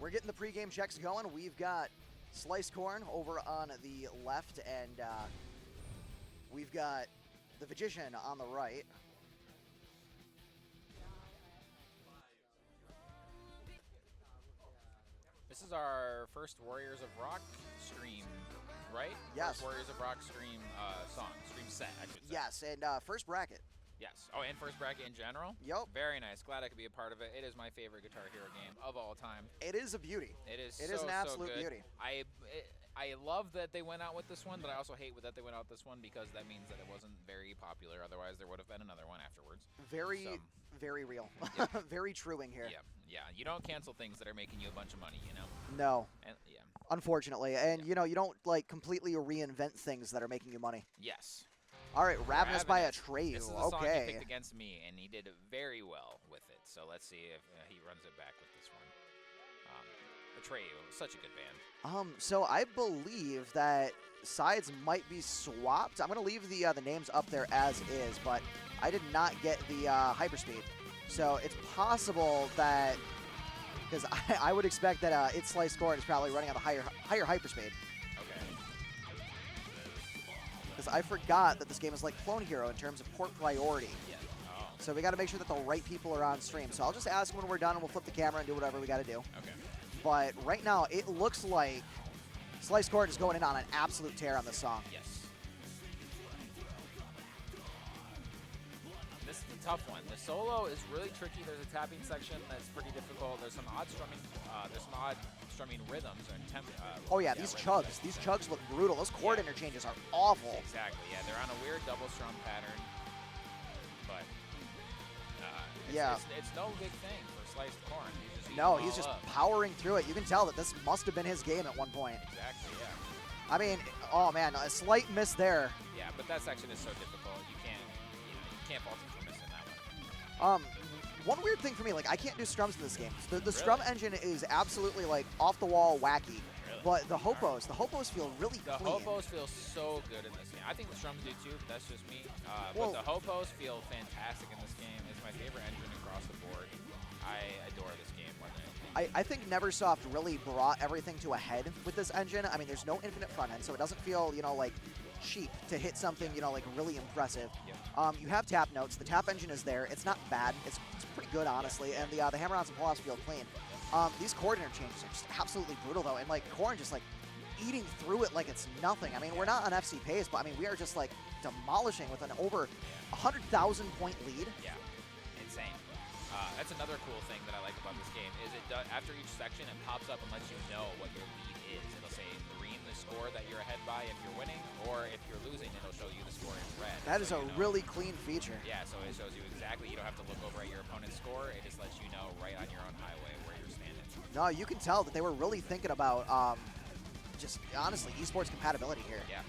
We're getting the pregame checks going. We've got SneakCoot over on the left, and we've got TheVagician on the right. This is our first Warriors of Rock stream, right? Yes. First Warriors of Rock stream stream set, I should say. Yes, and first bracket. Yes. Oh, and first bracket in general? Yep. Very nice. Glad I could be a part of it. It is my favorite Guitar Hero game of all time. It is a beauty. It is. It is an absolute so good. beauty. I love that they went out with this one, but I also hate that they went out with this one because that means that it wasn't very popular. Otherwise, there would have been another one afterwards. Very real. Yeah. Very truing here. Yeah. You don't cancel things that are making you a bunch of money, you know? No. And, yeah. Unfortunately. And, you know, you don't, like, completely reinvent things that are making you money. Yes. All right, Ravenous by Atreyu. This is the song he picked against me, and he did very well with it. So let's see if he runs it back with this one. Atreyu, such a good band. So I believe that sides might be swapped. I'm going to leave the names up there as is, but I did not get the hyperspeed. So it's possible that, because I would expect that ItzSlicedcorn is probably running on the higher hyperspeed. Okay. Because I forgot that this game is like Clone Hero in terms of port priority. Yeah. Oh. So we got to make sure that the right people are on stream. So I'll just ask when we're done, and we'll flip the camera and do whatever we got to do. Okay. But right now, it looks like SneakCoot is going in on an absolute tear on this song. Yes. This is a tough one. The solo is really tricky. There's a tapping section that's pretty difficult. There's some odd strumming. Rhythms and tempo. Oh yeah, these chugs look brutal. Those chord interchanges are awful. Exactly. Yeah, they're on a weird double strum pattern. But it's no big thing for SneakCoot. He's just powering through it. You can tell that this must have been his game at one point. Exactly. Yeah. I mean, oh man, a slight miss there. Yeah, but that section is so difficult. You can't fault him for missing that one. One weird thing for me, like, I can't do strums in this game. The strum engine is absolutely, like, off-the-wall wacky. Really? But the hopos feel really clean. The hopos feel so good in this game. I think the strums do too, but that's just me. But the hopos feel fantastic in this game. It's my favorite engine across the board. I adore this game more than anything. I think Neversoft really brought everything to a head with this engine. I mean, there's no infinite front end, so it doesn't feel, you know, like, cheap to hit something, you know, like, really impressive. Yep. You have tap notes. The tap engine is there. It's not bad. It's pretty good, honestly. And the hammer-ons and pull-offs feel clean. These chord interchanges are just absolutely brutal, though. And, like, Corn just, like, eating through it like it's nothing. I mean, we're not on FC pace, but, I mean, we are just, like, demolishing with an over 100,000 point lead. Yeah. Insane. That's another cool thing that I like about this game is it does, after each section, it pops up and lets you know what your lead is. It'll say green, the score that you're ahead by if you're winning, or if you're losing, it'll show you the score in red. That is a really clean feature. Yeah, so it shows you exactly. You don't have to look over at your opponent's score. It just lets you know right on your own highway where you're standing. No, you can tell that they were really thinking about just, honestly, esports compatibility here. Yeah.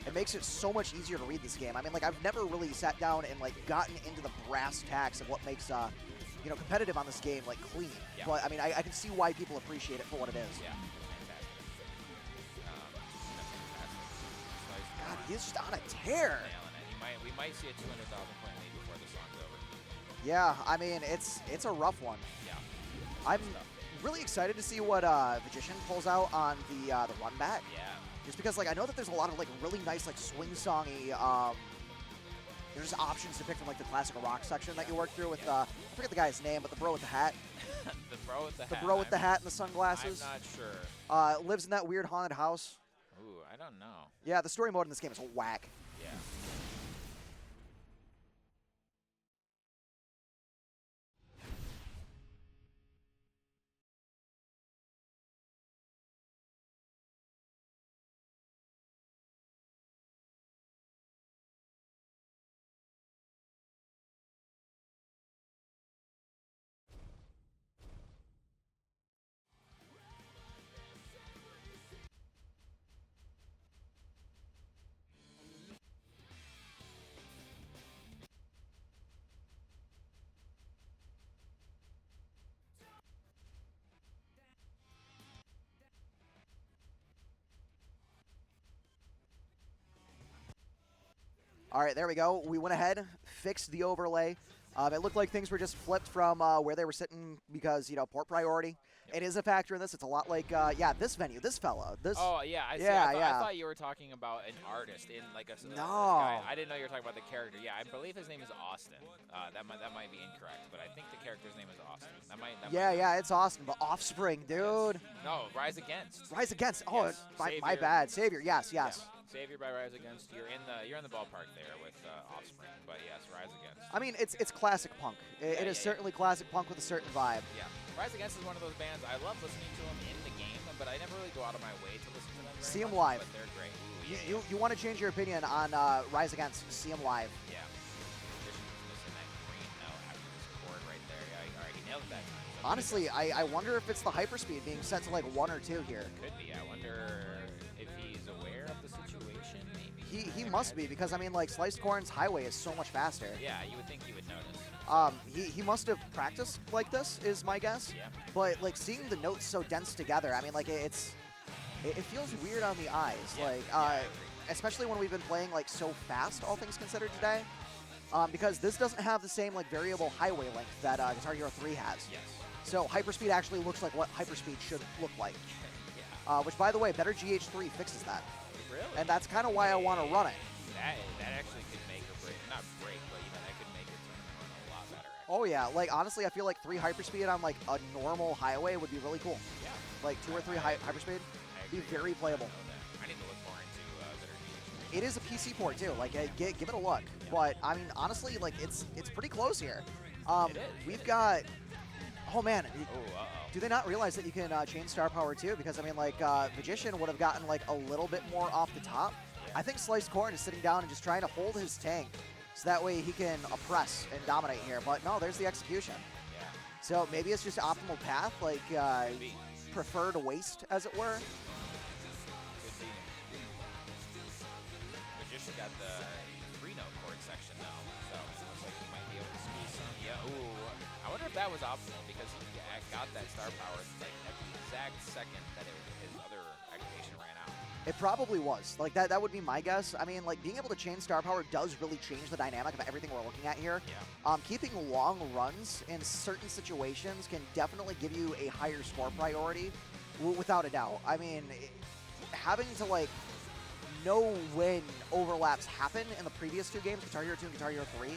It makes it so much easier to read this game. I mean, like, I've never really sat down and, like, gotten into the brass tacks of what makes, you know, competitive on this game, like, clean. Yeah. But, I mean, I can see why people appreciate it for what it is. Yeah, fantastic. God, he's just on a tear. Nailing it. We might see a 200,000 point lead before the song's over. Yeah, I mean, it's a rough one. Yeah. I'm really excited to see what Magician pulls out on the run back. Yeah. Just because, like, I know that there's a lot of, like, really nice, like, swing-songy, there's options to pick from, like, the classic rock section that you work through with, I forget the guy's name, but the bro with the hat. The bro with the hat. The bro with the hat and the sunglasses. I'm not sure. Lives in that weird haunted house. Ooh, I don't know. Yeah, the story mode in this game is whack. Yeah. All right, there we go. We went ahead, fixed the overlay. It looked like things were just flipped from where they were sitting because, port priority. It is a factor in this. It's a lot like, this venue, this fella. Oh, yeah. I thought you were talking about an artist in like a No. guy. I didn't know you were talking about the character. Yeah, I believe his name is Austin. That might be incorrect, but I think the character's name is Austin. Yeah, it's Austin, but Offspring, dude. Yes. No, Rise Against. Rise Against. Oh, Yes. my bad. Savior, yes. Yeah. Savior by Rise Against. You're in the ballpark there with Offspring, but yes, Rise Against. I mean, it's classic punk. It is certainly classic punk with a certain vibe. Yeah. Rise Against is one of those bands, I love listening to them in the game, but I never really go out of my way to listen to them See them much, live. But they're great. You want to change your opinion on Rise Against, see them live. Yeah. Missing that green note after this chord right there. Yeah, all right, he nailed it that time. Honestly, I wonder if it's the hyperspeed being set to like 1 or 2 here. Could be. I wonder if he's aware of the situation, maybe. He must be, because I mean, like, SliceCorn's highway is so much faster. Yeah, you would think he would notice. He must have practiced like this, is my guess. Yeah. But like seeing the notes so dense together, I mean, like it feels weird on the eyes. Yeah. Like, I agree. especially when we've been playing like so fast, all things considered today. Because this doesn't have the same like variable highway length that Guitar Hero 3 has. Yes. So hyperspeed actually looks like what hyperspeed should look like. Yeah. Which, by the way, better GH3 fixes that. Really? And that's kind of why I want to run it. That actually could make or break. Not break, but that could make it run a lot better. Actually. Oh yeah, like honestly, I feel like 3 hyperspeed on like a normal highway would be really cool. Yeah. Like 2 or 3 hyperspeed, be very playable. I need to look more into better GH3. It is a PC port too. Like, give it a look. Yeah. But I mean, honestly, like it's pretty close here. It is. We've got. Oh man. Oh, Do they not realize that you can chain star power too? Because I mean, like Magician would have gotten like a little bit more off the top. Yeah. I think SliceCorn is sitting down and just trying to hold his tank, so that way he can oppress and dominate here. But no, there's the execution. Yeah. So maybe it's just optimal path, like Could be. preferred waste, as it were. Could be. Magician got the 3-note chord section now, so it looks like he might be able to squeeze some. Yeah. Ooh. I wonder if that was optional because he got that star power like at the exact second that his other activation ran out. It probably was. Like, that would be my guess. I mean, like, being able to chain star power does really change the dynamic of everything we're looking at here. Yeah. Keeping long runs in certain situations can definitely give you a higher score priority, without a doubt. I mean, having to, like, know when overlaps happen in the previous 2 games, Guitar Hero 2 and Guitar Hero 3,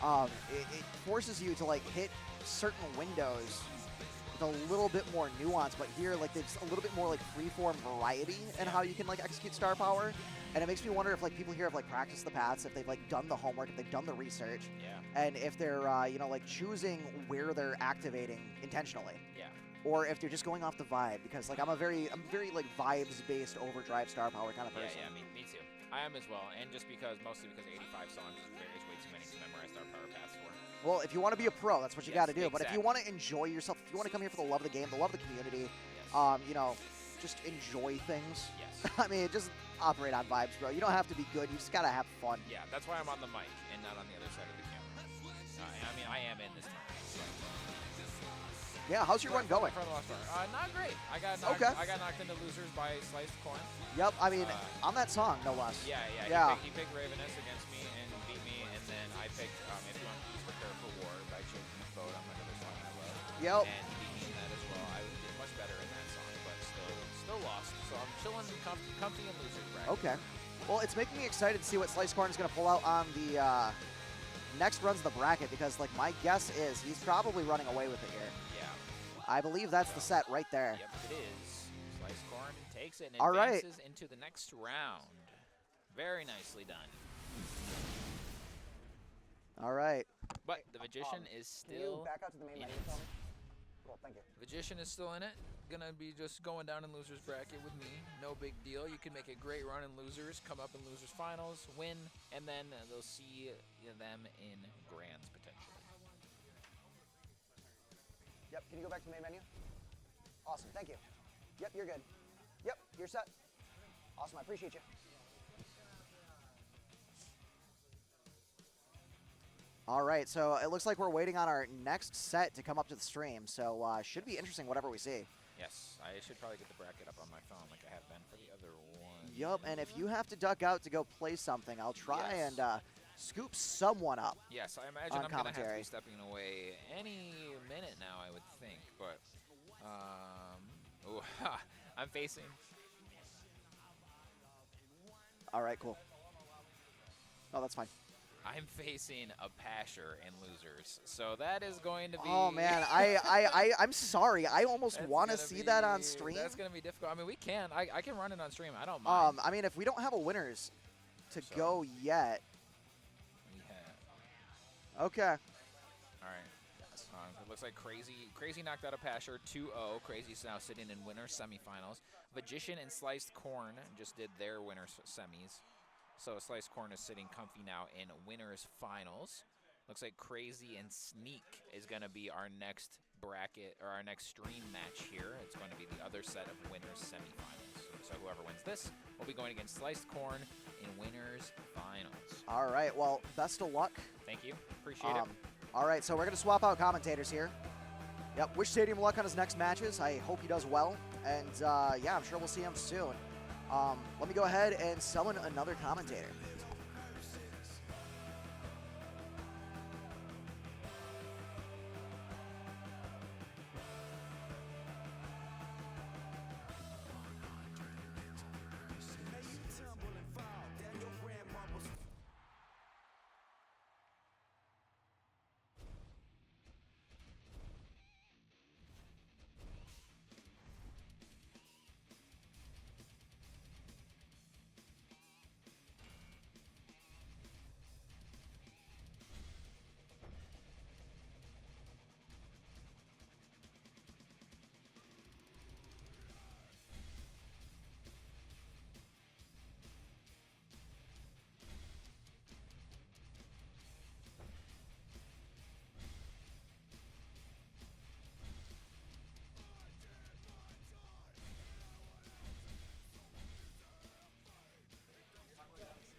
Yeah. it forces you to, like, hit certain windows with a little bit more nuance, but here, like, there's a little bit more, like, freeform variety in how you can, like, execute star power, and it makes me wonder if, like, people here have, like, practiced the paths, if they've, like, done the homework, if they've done the research, Yeah. and if they're, like, choosing where they're activating intentionally, Yeah. or if they're just going off the vibe, because, like, I'm very, like, vibes-based overdrive star power kind of person. Yeah, me too. I am as well, and mostly because 85 songs is way too many to memorize star power paths for. Well, if you want to be a pro, that's what you got to do. But if you exactly. want to enjoy yourself, if you want to come here for the love of the game, the love of the community, Yes. just enjoy things. Yes. I mean, just operate on vibes, bro. You don't have to be good. You just got to have fun. Yeah, that's why I'm on the mic and not on the other side of the camera. I mean, I am in this time. Yeah, how's your run going? For the most part. Not great. I got knocked into losers by SliceCorn. Yep, I mean, on that song, no less. Yeah. Yeah. He picked Ravenous against me and beat me, and then I picked If You Want Peace, Prepare for War by Children of Vote on another song I love. Yep. And he beat me in that as well. I did much better in that song, but still lost. So I'm chilling comfy in losers bracket. Okay. Well, it's making me excited to see what SliceCorn is going to pull out on the next runs of the bracket, because, like, my guess is he's probably running away with it here. Yeah. I believe that's the set right there. Yep, it is. SliceCorn takes it and All right. advances into the next round. Very nicely done. All right. But the Magician is still out to the main in menu it. for me? Cool, thank you. Magician is still in it. Gonna be just going down in losers bracket with me. No big deal. You can make a great run in losers, come up in losers finals, win, and then they'll see them in grands potentially. Yep, can you go back to the main menu? Awesome, thank you. Yep, you're good. Yep, you're set. Awesome, I appreciate you. All right, so it looks like we're waiting on our next set to come up to the stream, so should be interesting whatever we see. Yes, I should probably get the bracket up on my phone like I have been for the other one. Yup, and if you have to duck out to go play something, I'll try and scoop someone up. Yes, I imagine On I'm going to have to commentary. be stepping away any minute now, I would think. But, ooh, I'm facing. All right, cool. Oh, that's fine. I'm facing Apasher in losers, so that is going to be. Oh man, I'm sorry. I almost want to see that on stream. That's gonna be difficult. I mean, we can. I can run it on stream. I don't mind. I mean, if we don't have a winners to go yet. We have. Okay. All right. It looks like Krazy knocked out Apasher 2-0. Krazy's now sitting in winners semifinals. Vagician and SneakCoot just did their winners semis. So SneakCoot is sitting comfy now in winners finals. Looks like Krazy and Sneak is going to be our next bracket or our next stream match here. It's going to be the other set of winners semifinals. So whoever wins this will be going against SneakCoot in winners finals. All right. Well, best of luck. Thank you. Appreciate it. All right. So we're going to swap out commentators here. Yep. Wish Stadium luck on his next matches. I hope he does well. And yeah, I'm sure we'll see him soon. Let me go ahead and summon another commentator.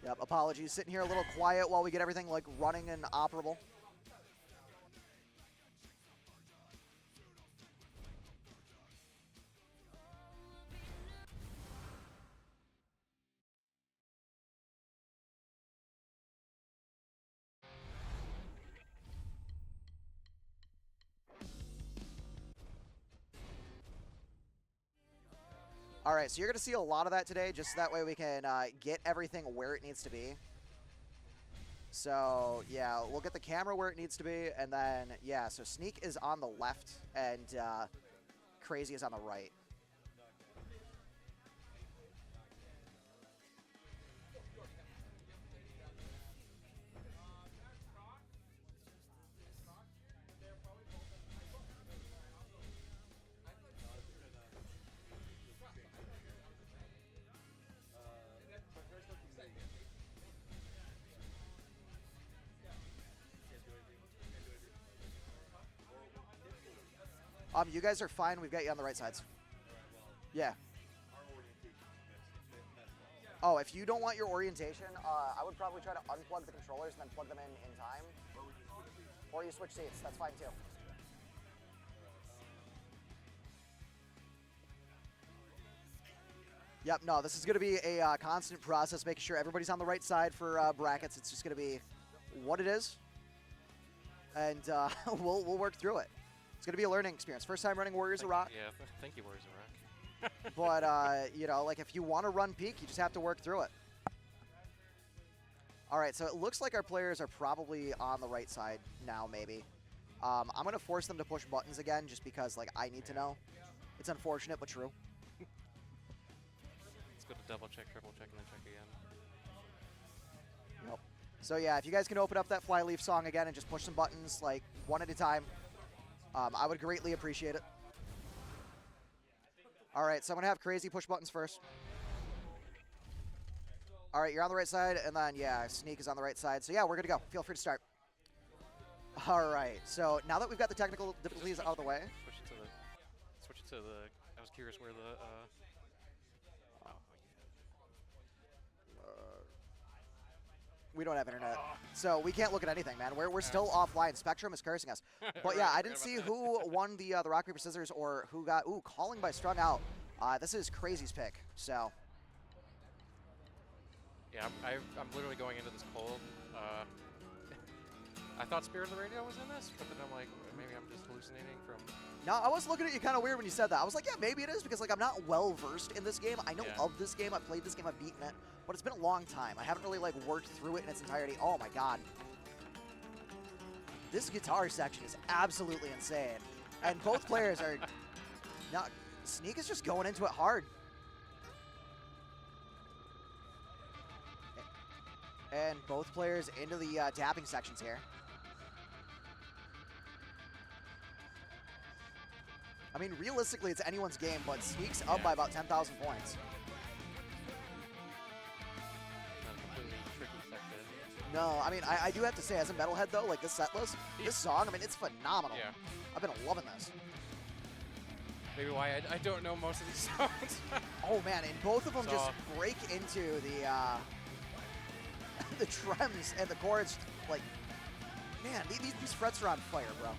Yep, apologies. Sitting here a little quiet while we get everything like running and operable. All right, so you're going to see a lot of that today, just that way we can get everything where it needs to be. So, yeah, we'll get the camera where it needs to be, and then, yeah, so Sneak is on the left, and Krazy is on the right. You guys are fine. We've got you on the right sides. Yeah. Oh, if you don't want your orientation, I would probably try to unplug the controllers and then plug them in time. Or you switch seats. That's fine too. Yep, no, this is going to be a constant process, making sure everybody's on the right side for brackets. It's just going to be what it is. And we'll work through it. It's going to be a learning experience. First time running Warriors of Rock. Yeah, thank you, Warriors of Rock. But, you know, like if you want to run peak, you just have to work through it. All right, so it looks like our players are probably on the right side now, maybe. I'm going to force them to push buttons again just because, like, I need to know. It's unfortunate, but true. Let's go to double check, triple check, and then check again. Yep. So, yeah, if you guys can open up that Flyleaf song again and just push some buttons, like, one at a time, I would greatly appreciate it. All right, so I'm going to have Krazy push buttons first. All right, you're on the right side, and then, yeah, Sneak is on the right side. So, yeah, we're good to go. Feel free to start. All right, so now that we've got the technical difficulties out of the way. Switch it to the, I was curious where the, We don't have internet, so we can't look at anything, man. We're still offline. Spectrum is cursing us. But yeah, I didn't see who won the rock paper scissors or who got calling by strung out. This is Krazy's pick. So yeah, I'm literally going into this cold I thought Spirit of the Radio was in this, but then I'm like, maybe I'm just hallucinating from... No, I was looking at you kind of weird when you said that. I was like, yeah, maybe it is, because like I'm not well versed in this game. I know of this game. I've played this game. I've beaten it, but it's been a long time. I haven't really like worked through it in its entirety. Oh my god, this guitar section is absolutely insane, and both players are not. Sneak is just going into it hard. And both players into the tapping sections here. I mean, realistically, it's anyone's game, but Sneak's up by about 10,000 points. Not a completely tricky section. No, I mean, I do have to say, as a metalhead, though, like this set list, this song, I mean, it's phenomenal. Yeah. I've been loving this. Maybe why I don't know most of these songs. Oh, man, and both of them So- just break into the the trems and the chords. Like, man, these frets are on fire, bro.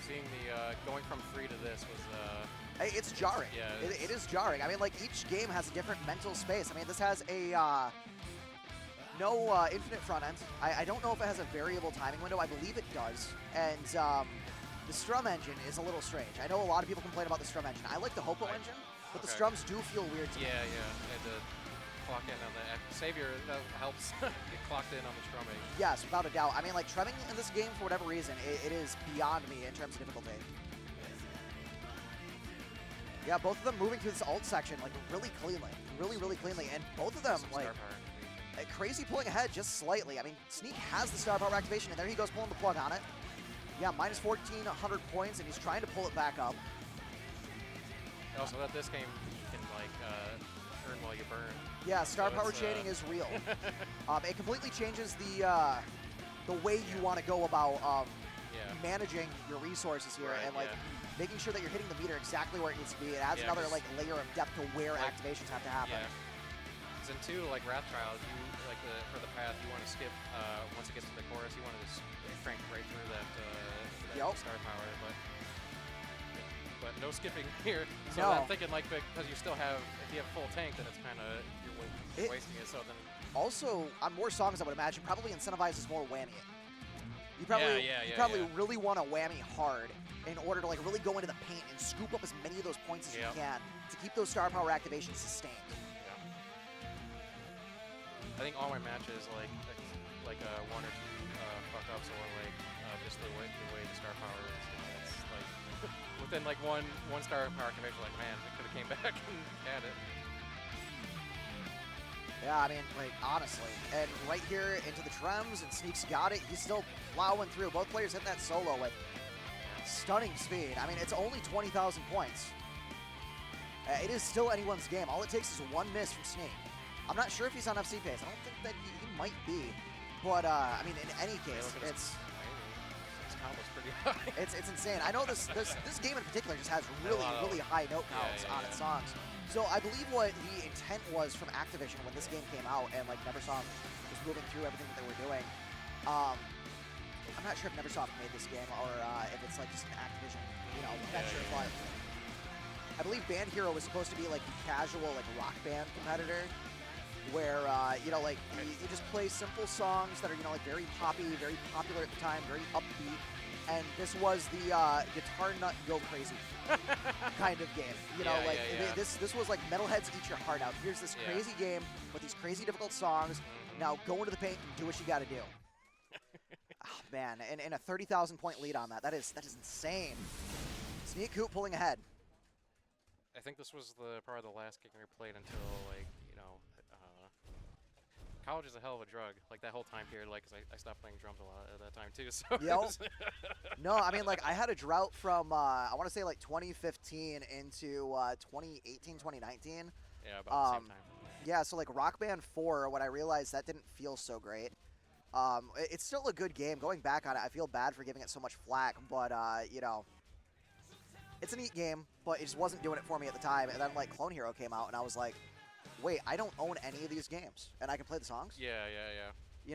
Seeing the going from 3 to this was Hey, it's jarring. Yeah, It is jarring. I mean, like, each game has a different mental space. I mean, this has a no infinite front end. I don't know if it has a variable timing window. I believe it does. And the strum engine is a little strange. I know a lot of people complain about the strum engine. I like the Hopo engine, but the Okay. strums do feel weird to me. yeah. I had to clock in on the Savior. That helps get clocked in on the strumming. Yes, without a doubt. I mean, like, tremming in this game, for whatever reason, it is beyond me in terms of difficulty. Yeah, both of them moving through this alt section, like, really cleanly. Really cleanly. And both of them, Some like, star power activation. Krazy pulling ahead just slightly. I mean, Sneak has the star power activation, and there he goes pulling the plug on it. Yeah, minus 1,400 points, and he's trying to pull it back up. Also, that this game you can like earn while you burn. Yeah, star So power it's, chaining is real. It completely changes the way you want to go about Yeah. managing your resources here, Right, and like making sure that you're hitting the meter exactly where it needs to be. It adds Yeah, another 'cause, like layer of depth to where like, activations have to happen. Yeah. Because in 2, like Wrath Child, you like for the path, you want to skip once it gets to the chorus, you want to just crank right through that, Yep. star power, but no skipping here. So No. I'm thinking like because you still have, if you have full tank, then it's kind of you're wasting it. So then Also, on more songs, I would imagine, probably incentivizes more whammy. You probably, you probably really want to whammy hard in order to like really go into the paint and scoop up as many of those points as you can to keep those star power activations sustained. I think all my matches like 1 or 2 fuck ups or like just the way the star power is. It's like within like one star power activation, like man, I could have came back and had it. Yeah, I mean, like, honestly. And right here into the trems, and Sneak's got it. He's still plowing through. Both players hitting that solo with stunning speed. I mean, it's only 20,000 points. It is still anyone's game. All it takes is one miss from Sneak. I'm not sure if he's on FC pace. I don't think that he might be. But, I mean, in any case, it's combo's pretty high. it's insane. I know this game in particular just has really high note counts on its songs. So I believe what the intent was from Activision when this game came out and like Neversoft was moving through everything that they were doing. I'm not sure if Neversoft made this game or if it's like just an Activision, venture, but I believe Band Hero was supposed to be like the casual like rock band competitor, where like you just play simple songs that are like very poppy, very popular at the time, very upbeat. And this was the guitar nut go crazy kind of game. This was like metalheads eat your heart out. Here's this crazy game with these crazy difficult songs. Now go into the paint and do what you got to do. Oh man, and a 30,000 point lead on that. That is insane. SneakCoot pulling ahead. I think this was probably the last game we played until like college is a hell of a drug. Like that whole time period, like 'cause I stopped playing drums a lot at that time too. So Yep. No, I mean like I had a drought from I want to say like 2015 into 2018, 2019. Yeah, about the same time. Yeah, so like Rock Band 4, when I realized that didn't feel so great. It's still a good game. Going back on it, I feel bad for giving it so much flack, but it's a neat game, but it just wasn't doing it for me at the time. And then like Clone Hero came out, and I was like, wait, I don't own any of these games, and I can play the songs? Yeah.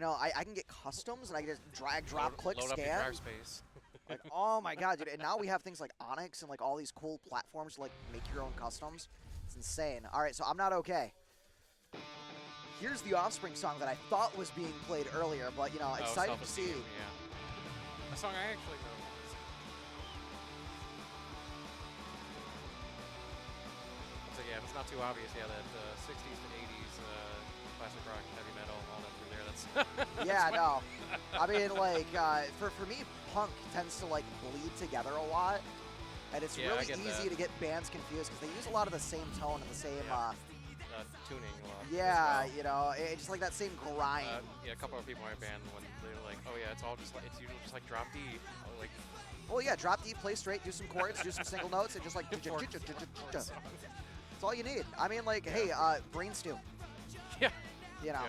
I can get customs, and I can just drag, drop, click, load scan. up your drive space. Like, oh my god, dude. And now we have things like Onyx and like all these cool platforms to like make your own customs. It's insane. All right, so I'm not okay. here's the Offspring song that I thought was being played earlier, but, you know, excited to see. Yeah. A song I actually know. So yeah, if it's not too obvious, yeah, that 60s to 80s classic rock, heavy metal, all that through there, that's... Yeah, no. I mean, like, for me, punk tends to, like, bleed together a lot. And it's really easy to get bands confused because they use a lot of the same tone and the same... tuning a lot. Yeah, you know, just like that same grind. Yeah, a couple of people in my band, when they were like, oh yeah, it's all just like, it's usually just like drop D. Like, well, yeah, drop D, play straight, do some chords, do some single notes, and just like... That's all you need. I mean, like, hey, brain stew. Yeah. You know.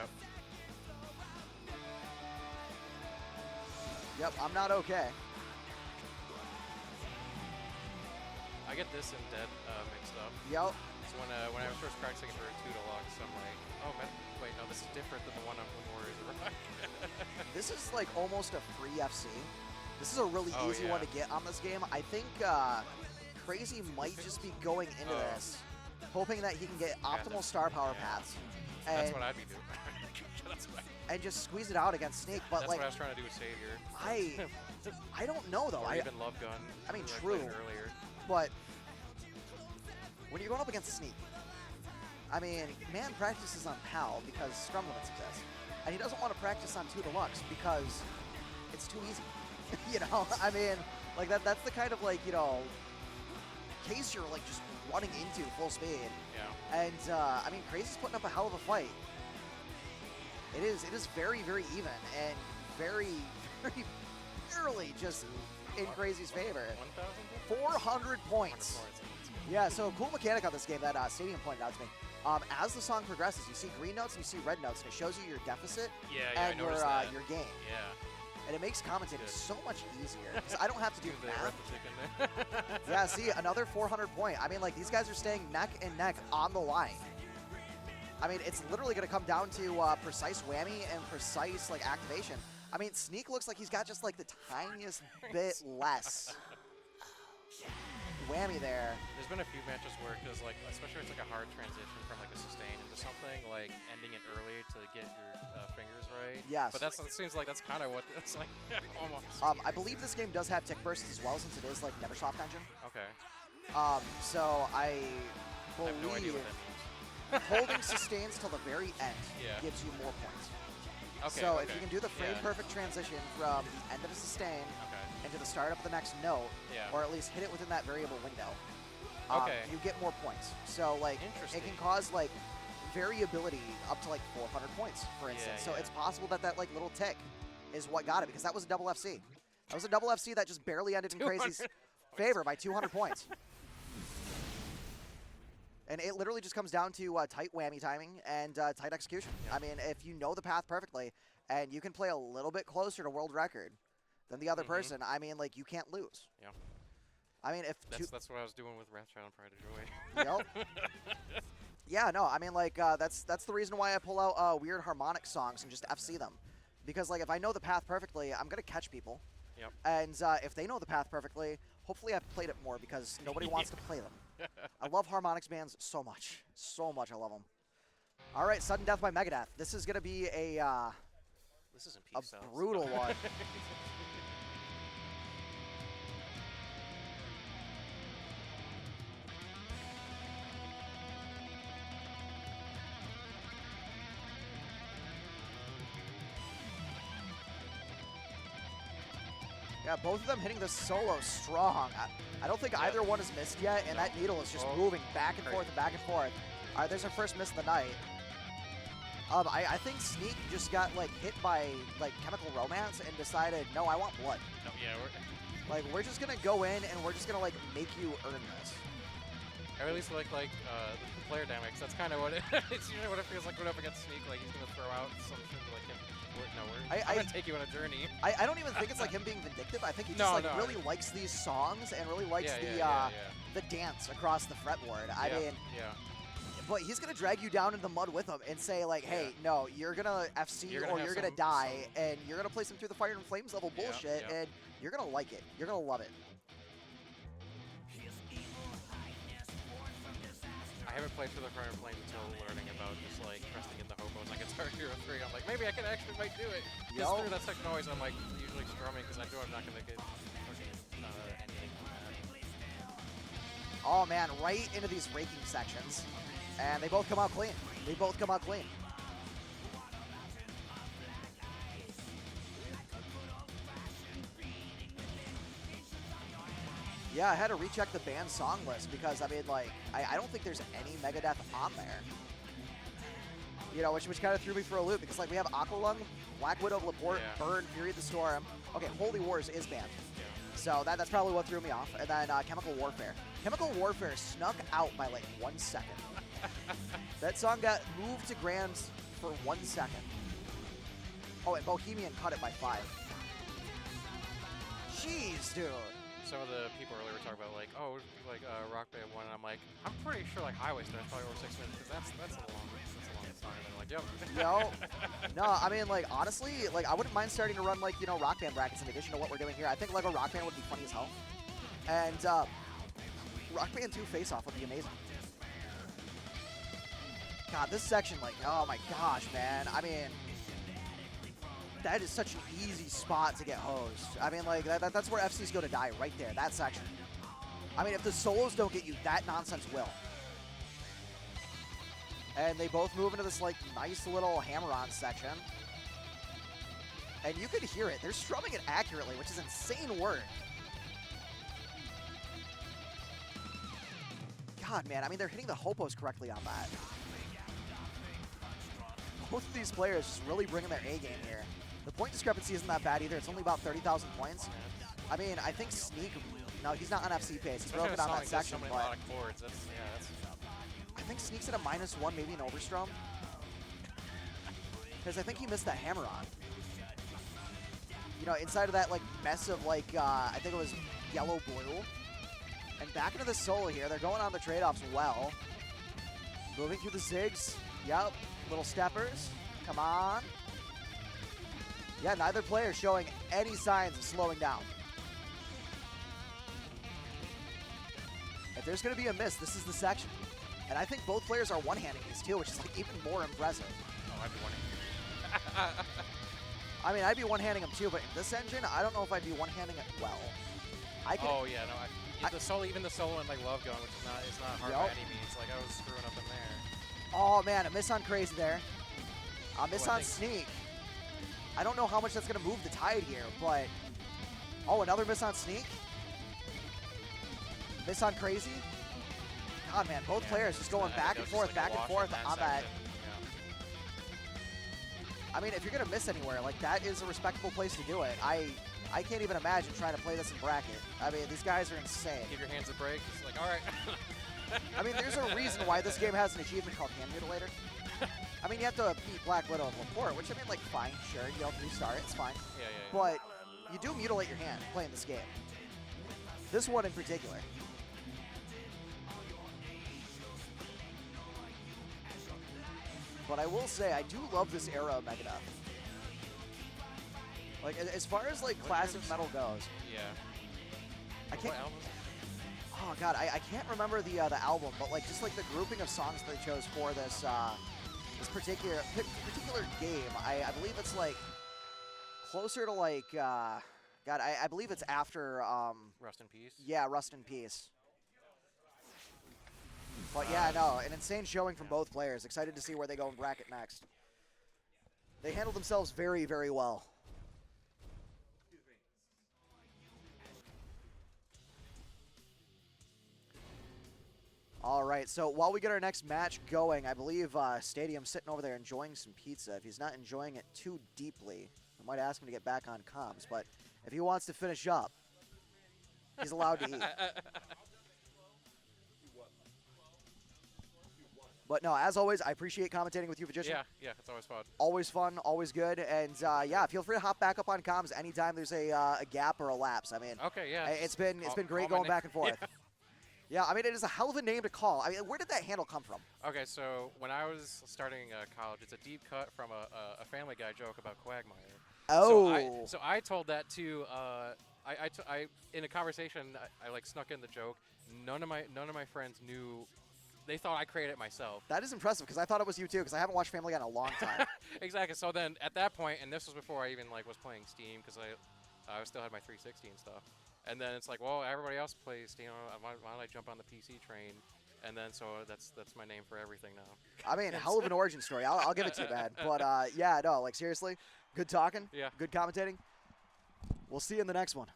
Yep, I'm not okay. I get this and Dead mixed up. Yep. So when I was first practicing for a 2 Deluxe, I'm like, oh man, wait, no, this is different than the one on Warriors Rock. This is like almost a free FC. This is a really easy one to get on this game. I think Krazy might just be going into this, hoping that he can get optimal star power paths. And that's what I'd be doing. And just squeeze it out against Sneak. But that's like, what I was trying to do with Savior. I don't know though. Or even Love Gun. I mean, True. earlier. But when you're going up against Sneak, I mean, man practices on PAL because scrum limits exist. And he doesn't want to practice on 2 Deluxe because it's too easy. You know, I mean, like that's the kind of like, you know, case you're like just running into full speed. Yeah. And I mean, Krazy's putting up a hell of a fight. It is very, very even and very, very barely just in Krazy's favor. 400 points. Yeah, so cool mechanic on this game that Stadium pointed out to me. As the song progresses, you see green notes and you see red notes, and it shows you your deficit and your gain. Yeah. And it makes commentating so much easier because I don't have to do math. There. Yeah, see, another 400 point. I mean, like, these guys are staying neck and neck on the line. I mean, it's literally going to come down to precise whammy and precise, like, activation. I mean, Sneak looks like he's got just, like, the tiniest bit less whammy there. There's been a few matches where, because, like, especially it's like a hard transition from, like, a sustain into something, like, ending it early to get your fingers right. Yes. But it seems like that's kind of what it's like, almost. I believe this game does have tick bursts as well, since it is, like, Neversoft engine. Okay. So I believe... I have no idea what that means. Holding sustains till the very end gives you more points. Okay, so if you can do the frame perfect transition from the end of a sustain into the start of the next note, or at least hit it within that variable window, you get more points. So like it can cause like variability up to like 400 points, for instance. So it's possible that that like little tick is what got it, because that was a double FC. That was a double FC that just barely ended in Krazy's favor by 200 points. And it literally just comes down to tight whammy timing and tight execution. I mean, if you know the path perfectly and you can play a little bit closer to world record than the other person, I mean, like, you can't lose. Yeah. I mean, if that's what I was doing with Wrathchild and Pride of Joy. Yep. Yeah, no, I mean, like, that's the reason why I pull out weird harmonic songs and just FC them. Because, like, if I know the path perfectly, I'm going to catch people. Yep. And if they know the path perfectly, hopefully I've played it more because nobody wants to play them. I love harmonics bands so much. So much I love them. All right, Sudden Death by Megadeth. This is going to be a brutal one. Yeah, both of them hitting the solo strong. I don't think either one has missed yet, and that needle is just moving back and forth and back and forth. All right, there's our first miss of the night. I think Sneak just got like hit by like Chemical Romance and decided, no, I want blood. No, yeah, we're just gonna go in and we're just gonna like make you earn this. Or at least like the player dynamics. That's kind of what it's usually what it feels like going up against Sneak. Like he's gonna throw out something like him. I'm gonna take you on a journey. I don't even think it's like him being vindictive. I think he just really likes these songs and really likes the dance across the fretboard. I mean, but he's gonna drag you down in the mud with him and say like, hey, no, you're gonna FC or you're gonna die, and you're gonna play some Through the Fire and Flames level bullshit, and you're gonna like it. You're gonna love it. I haven't played Through the Fire and Flames until learning about just like resting in the hope Hobo's on Guitar Hero 3. I'm like, maybe I can actually might do it. Yo. Just through that section always, I'm like usually strumming because I know I'm not gonna get anything from that. Oh man, right into these raking sections. And they both come out clean. They both come out clean. Yeah, I had to recheck the band song list because, I mean, like, I don't think there's any Megadeth on there. You know, which kind of threw me for a loop because, like, we have Aqualung, Black Widow of Laporte, Yeah. Burn, Fury of the Storm. Okay, Holy Wars is banned. Yeah. So that's probably what threw me off. And then Chemical Warfare. Chemical Warfare snuck out by, like, 1 second. That song got moved to Grand for 1 second. Oh, and Bohemian cut it by 5. Jeez, dude. Some of the people earlier were talking about like, oh, like Rock Band 1, and I'm like, I'm pretty sure like Highway Star is probably over 6 minutes because that's a long song. And they're like, yep. Yo, no, I mean, like, honestly, like, I wouldn't mind starting to run, like, you know, Rock Band brackets in addition to what we're doing here. I think Lego Rock Band would be funny as hell. And Rock Band 2 Face-Off would be amazing. God, this section, like, oh my gosh, man. I mean, that is such an easy spot to get hosed. I mean, like, that's where FCs go to die, right there, that section. I mean, if the solos don't get you, that nonsense will. And they both move into this, like, nice little hammer-on section. And you could hear it. They're strumming it accurately, which is insane work. God, man, I mean, they're hitting the hopos correctly on that. Both of these players just really bringing their A game here. The point discrepancy isn't that bad either. It's only about 30,000 points. I mean, I think Sneak, no, he's not on FC pace. He's broken down that section, but I think Sneak's at a -1, maybe an Overstrom. Because I think he missed that hammer on. You know, inside of that, like, mess of, like, I think it was yellow-blue. And back into the solo here. They're going on the trade-offs well. Moving through the zigs. Yep. Little steppers. Come on. Yeah, neither player showing any signs of slowing down. If there's going to be a miss, this is the section. And I think both players are one-handing these too, which is like even more impressive. Oh, I'd be one-handing. I mean, I'd be one-handing them too, but in this engine, I don't know if I'd be one-handing it well. I can, oh yeah, no. The solo, even the solo and like Love Gun, which is not hard by any means. Like I was screwing up in there. Oh man, a miss on Krazy there. A miss I on Sneak. I don't know how much that's going to move the tide here, but... Oh, another miss on Sneak. Miss on Krazy. God, man, both players just going back and forth on that. I mean, if you're going to miss anywhere, like, that is a respectable place to do it. I can't even imagine trying to play this in bracket. I mean, these guys are insane. Give your hands a break. It's like, all right. I mean, there's a reason why this game has an achievement called Hand Mutilator. I mean, you have to beat Black Widow of Laporte, which, I mean, like, fine, sure, you don't restart, it's fine. Yeah. But you do mutilate your hand playing this game. This one in particular. But I will say, I do love this era of Megadeth. Like, as far as, like, classic metal goes. Yeah. I can't... What album? Oh, God, I can't remember the album, but, like, just, like, the grouping of songs they chose for this, this particular game, I believe it's, like, closer to, like, God, I believe it's after, Rust in Peace? Yeah, Rust in Peace. But, yeah, no, an insane showing from both players. Excited to see where they go in bracket next. They handled themselves very, very well. All right, so while we get our next match going, I believe Stadium's sitting over there enjoying some pizza. If he's not enjoying it too deeply, I might ask him to get back on comms. But if he wants to finish up, he's allowed to eat. But no, as always, I appreciate commentating with you, Vagician. Yeah, it's always fun. Always fun, always good. And yeah, feel free to hop back up on comms anytime there's a gap or a lapse. I mean, okay, yeah. It's been great going back and forth. Yeah, I mean, it is a hell of a name to call. I mean, where did that handle come from? Okay, so when I was starting college, it's a deep cut from a Family Guy joke about Quagmire. Oh. So I told that to I in a conversation I like snuck in the joke. None of my friends knew they thought I created it myself. That is impressive because I thought it was you too because I haven't watched Family Guy in a long time. Exactly. So then at that point, and this was before I even like was playing Steam because I still had my 360 and stuff. And then it's like, well, everybody else plays Steam. Why don't I jump on the PC train? And then so that's my name for everything now. I mean, hell of an origin story. I'll give it to you, man. But yeah, no, like seriously, good talking. Yeah. Good commentating. We'll see you in the next one.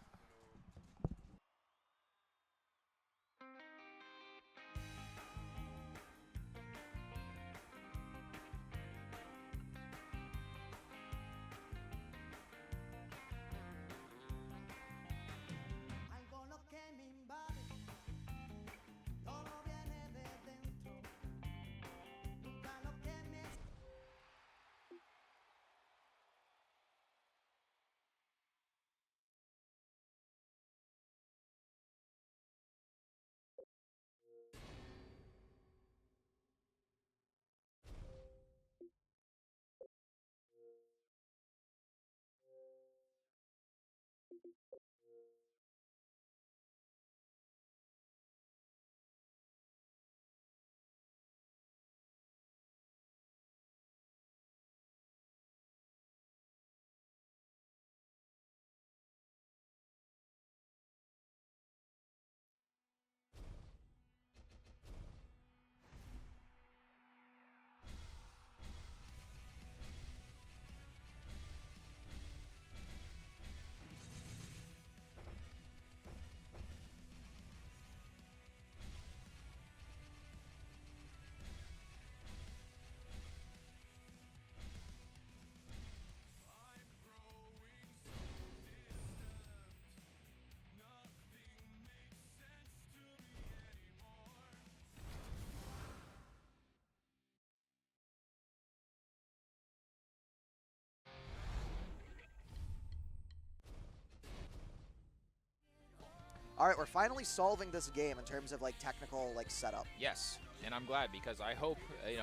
All right, we're finally solving this game in terms of like technical like setup. Yes, and I'm glad because I hope,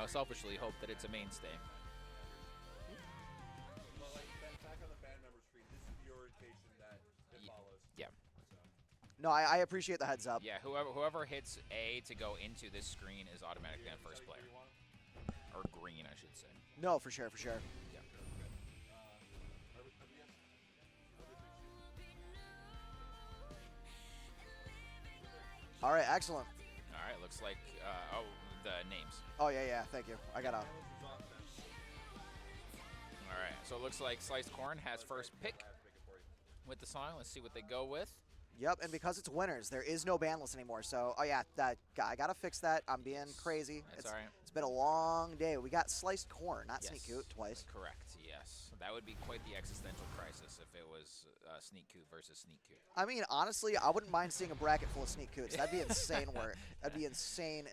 selfishly hope that it's a mainstay. Well, like back on the fan member screen, this is the orientation that it follows. Yeah. No, I appreciate the heads up. Yeah, whoever hits A to go into this screen is automatically on first player. Or green, I should say. No, for sure, for sure. Yeah. All right, excellent. All right, looks like, the names. Oh, yeah, yeah, thank you. I got to... All right, so it looks like Sliced Corn has first pick with the song. Let's see what they go with. Yep, and because it's winners, there is no ban list anymore. So, oh yeah, I gotta fix that. I'm being crazy. That's all right. It's been a long day. We got Sliced Corn, not Yes. SneakCoot, twice. Correct, yes. That would be quite the existential crisis if it was SneakCoot versus SneakCoot. I mean, honestly, I wouldn't mind seeing a bracket full of SneakCoots. That'd be insane work. That'd be insane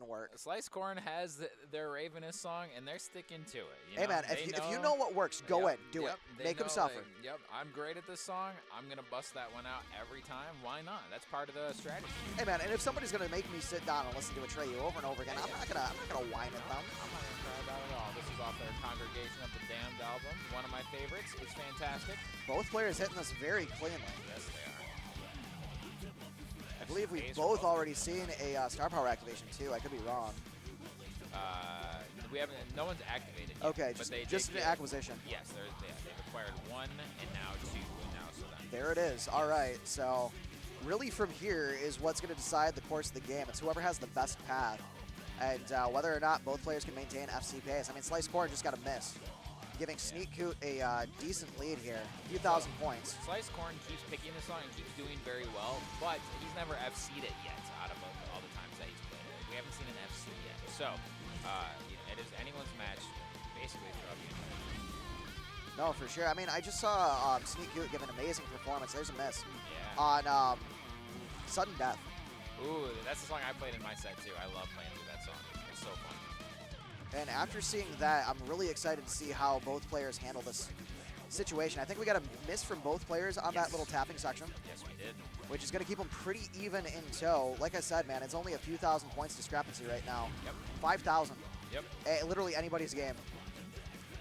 work. Sliced Corn has their Ravenous song, and they're sticking to it. Hey man, if you know what works, go in, do it. They Make them know suffer. Yep, I'm great at this song. I'm gonna bust that one out every time. Why not? That's part of the strategy. Hey man, and if somebody's gonna make me sit down and listen to Atreyu over and over again, I'm not gonna whine at them. I'm not gonna try that at all. This is off their Congregation of the Damned album. One of my favorites. It's fantastic. Both players hitting this very cleanly. Yes, they are. I believe we've both already seen a Star Power activation too. I could be wrong. We haven't. No one's activated yet. Okay, but just an acquisition. Yes, they've acquired one and now two, and now so then. There it is. All right, so really from here is what's going to decide the course of the game. It's whoever has the best path, and whether or not both players can maintain FC pace. I mean, Sliced Corn just got a miss, giving SneakCoot a decent lead here, a few thousand points. Sliced Corn keeps picking the song and keeps doing very well, but he's never FC'd it yet out of all the times that he's played it. We haven't seen an FC yet. So, it is anyone's match, basically, throughout the entire game. No, for sure. I mean, I just saw SneakCoot give an amazing performance. There's a miss Yeah. on Sudden Death. Ooh, that's the song I played in my set, too. I love playing through that song. It's so fun. And after seeing that, I'm really excited to see how both players handle this situation. I think we got a miss from both players on that little tapping section, Yes, we did. which is going to keep them pretty even in tow. Like I said, man, it's only a few thousand points discrepancy right now. Yep. 5,000. Yep. Literally anybody's game.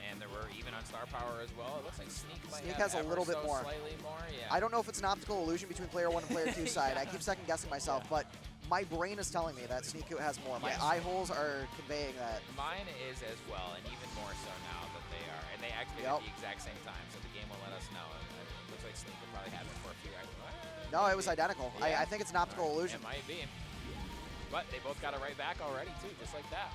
And there were even on Star Power as well. It looks like Sneak Sneak has has a little bit more. Slightly more, yeah. I don't know if it's an optical illusion between player 1 and player 2 side. I keep second guessing myself, but my brain is telling me that SneakCoot has more. My Yes. eye holes are conveying that. Mine is as well, and even more so now that they are. And they activate Yep. at the exact same time, so the game will let us know. It looks like Sneak will probably have it for a few hours. No, it was identical. Yeah. I think it's an optical illusion. It might be. But they both got it right back already, too, just like that.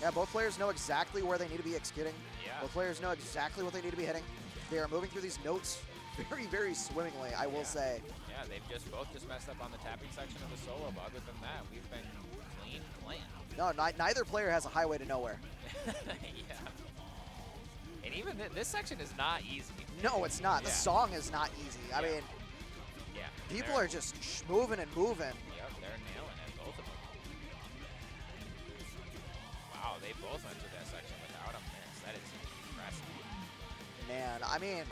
Yeah, both players know exactly where they need to be executing. Yeah. Both players know exactly what they need to be hitting. They are moving through these notes very, very swimmingly, I will say. Yeah, they've both messed up on the tapping section of the solo, but other than that, we've been clean playing. No, neither player has a highway to nowhere. Yeah. And even this section is not easy. No, it's not. The Yeah. song is not easy. I Yeah. mean, Yeah. people they're- are just moving and moving. Yep, they're nailing it, both of them. Wow, they both went through that section without a miss. That is impressive. Man, I mean,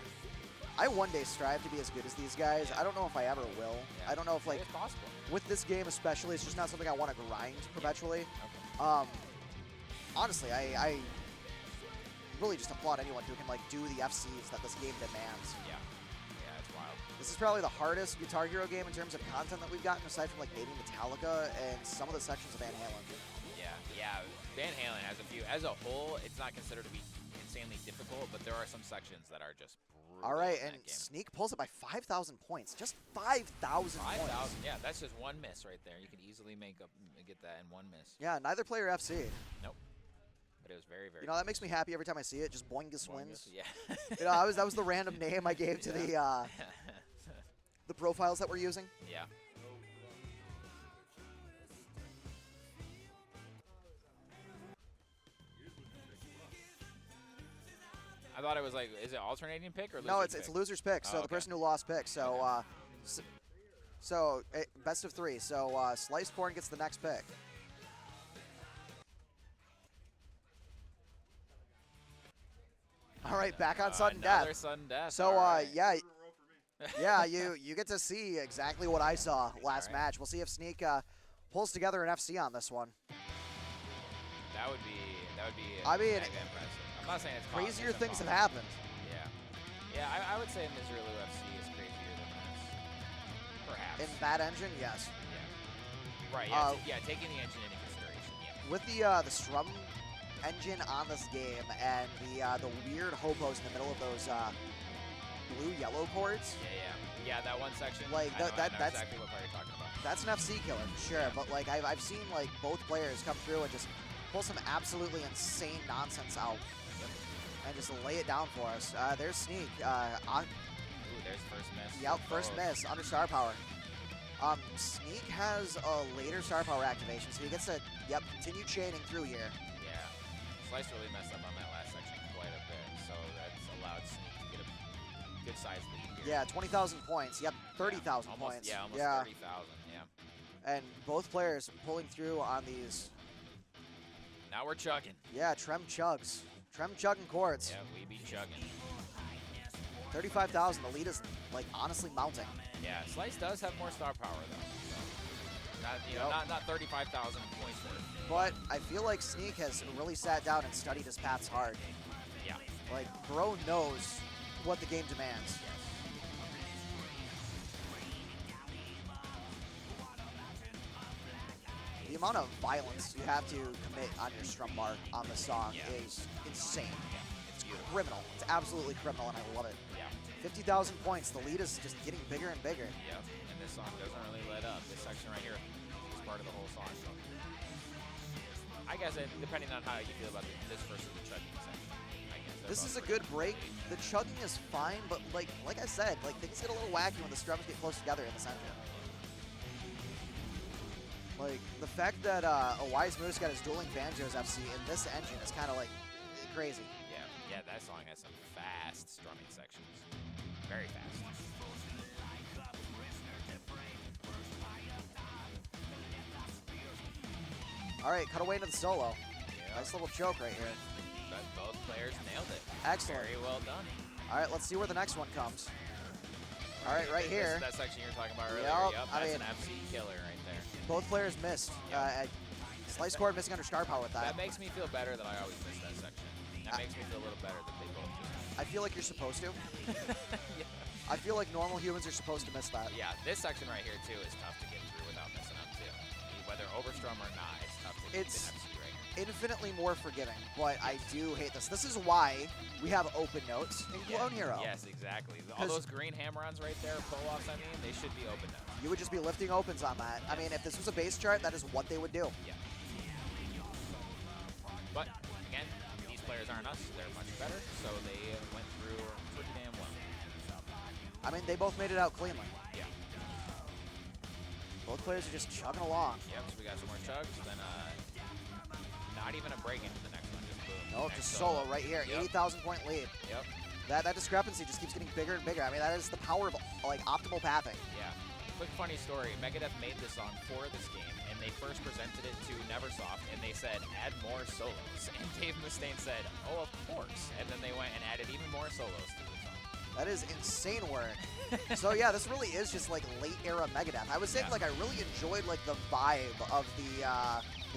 I one day strive to be as good as these guys. Yeah. I don't know if I ever will. Yeah. I don't know if, like, It's possible. with this game especially, it's just not something I want to grind perpetually. Okay. Honestly, I really just applaud anyone who can, like, do the FCs that this game demands. Yeah. Yeah, it's wild. This is probably the hardest Guitar Hero game in terms of content that we've gotten, aside from, like, maybe Metallica and some of the sections of Van Halen. Yeah. Van Halen has a few. As a whole, it's not considered to be insanely difficult, but there are some sections that are just brutal. All right, in and that game. Sneak pulls it by 5,000 points. Just 5,000 points. 5,000. Yeah, that's just one miss right there. You can easily get that in one miss. Yeah, neither player FC. Nope. But it was very, very. You know, that makes me happy every time I see it. Just Boingus Boingus, wins. Yeah. You know, that was the random name I gave to the profiles that we're using. Yeah. I thought it was like, is it alternating pick or No, loser's it's pick? loser's pick. So Oh, the okay. person who lost pick. So, best of 3. So Sliced Corn gets the next pick. All right, back on sudden Another death. sudden death. So all right. yeah, yeah, you get to see exactly what I saw last right. match. We'll see if Sneak pulls together an FC on this one. That would be I mean, mega impressive. I'm not saying it's Crazier it's things have impossible. happened. Yeah. Yeah, I would say Misery Lou FC is crazier than this. Perhaps. In that engine, yes. Yeah. Right, yeah, yeah, taking the engine into consideration, yeah. With the Strum engine on this game and the weird hopos in the middle of those blue-yellow chords, Yeah, that one section. Like, I know that's exactly what part you're talking about. that's an FC killer for sure. But like I've seen like both players come through and just pull some absolutely insane nonsense out and just lay it down for us. There's Sneak. Ooh, there's first miss. Yep, first Oh. miss under star power. Sneak has a later star power activation, so he gets to continue chaining through here. Yeah. Slice really messed up on that last section quite a bit, so that's allowed Sneak to get a good sized lead here. Yeah, 20,000 points. Yep, 30,000 almost, points. Yeah, almost yeah. 30,000, yeah. And both players pulling through on these. Now we're chugging. Yeah, Trem chugs. Trem chugging chords. Yeah, we be chugging. 35,000. The lead is like honestly mounting. Yeah, Slice does have more star power though. So not 35,000 points worth. But I feel like Sneak has really sat down and studied his paths hard. Yeah. Like, bro knows what the game demands. The amount of violence you have to commit on your strum bar on the song is insane. It's beautiful. Criminal. It's absolutely criminal, and I love it. Yeah. 50,000 points. The lead is just getting bigger and bigger. Yep. And this song doesn't really let up. This section right here is part of the whole song. So I guess depending on how you feel about this versus the chugging section. I guess they're This both is a pretty good break. The chugging is fine, but like I said, like things get a little wacky when the strums get close together in the center. Like the fact that a Wise Moose got his dueling banjos FC in this engine is kind of like crazy. Yeah, that song has some fast strumming sections. Very fast. All right, cut away into the solo. Yeah. Nice little choke right here. But both players nailed it. Excellent. Very well done. All right, let's see where the next one comes. All right, right This here. is that section you were talking about earlier. Yep, Yep, I that's mean- an FC killer right there. Both players missed. SliceCorn missing under star power with That that. makes me feel better that I always miss that section. That makes me feel a little better that they both just I feel like you're supposed to. yeah. I feel like normal humans are supposed to miss that. Yeah, this section right here too is tough to get through without messing up too. strum or not, it's tough to beat an It's FC right here. infinitely more forgiving, but I do hate this. This is why we have open notes in Clone Hero. Yes, exactly. All 'Cause- those green hammer-ons right there, pull-offs, I mean, they should be open notes. You would just be lifting opens on that. I mean, if this was a base chart, that is what they would do. Yeah. But, again, these players aren't us. They're much better, so they went through pretty damn well. I mean, they both made it out cleanly. Yeah. Both players are just chugging along. Yep, so we got some more chugs, then not even a break into the next one, just boom. No, Next just solo right here. Yep. 80,000 point lead. Yep. That discrepancy just keeps getting bigger and bigger. I mean, that is the power of like optimal pathing. Yeah. Quick funny story. Megadeth made this song for this game, and they first presented it to Neversoft, and they said, add more solos. And Dave Mustaine said, oh, of course. And then they went and added even more solos to the song. That is insane work. So yeah, this really is just like late era Megadeth. I was saying Yeah. like I really enjoyed like the vibe of the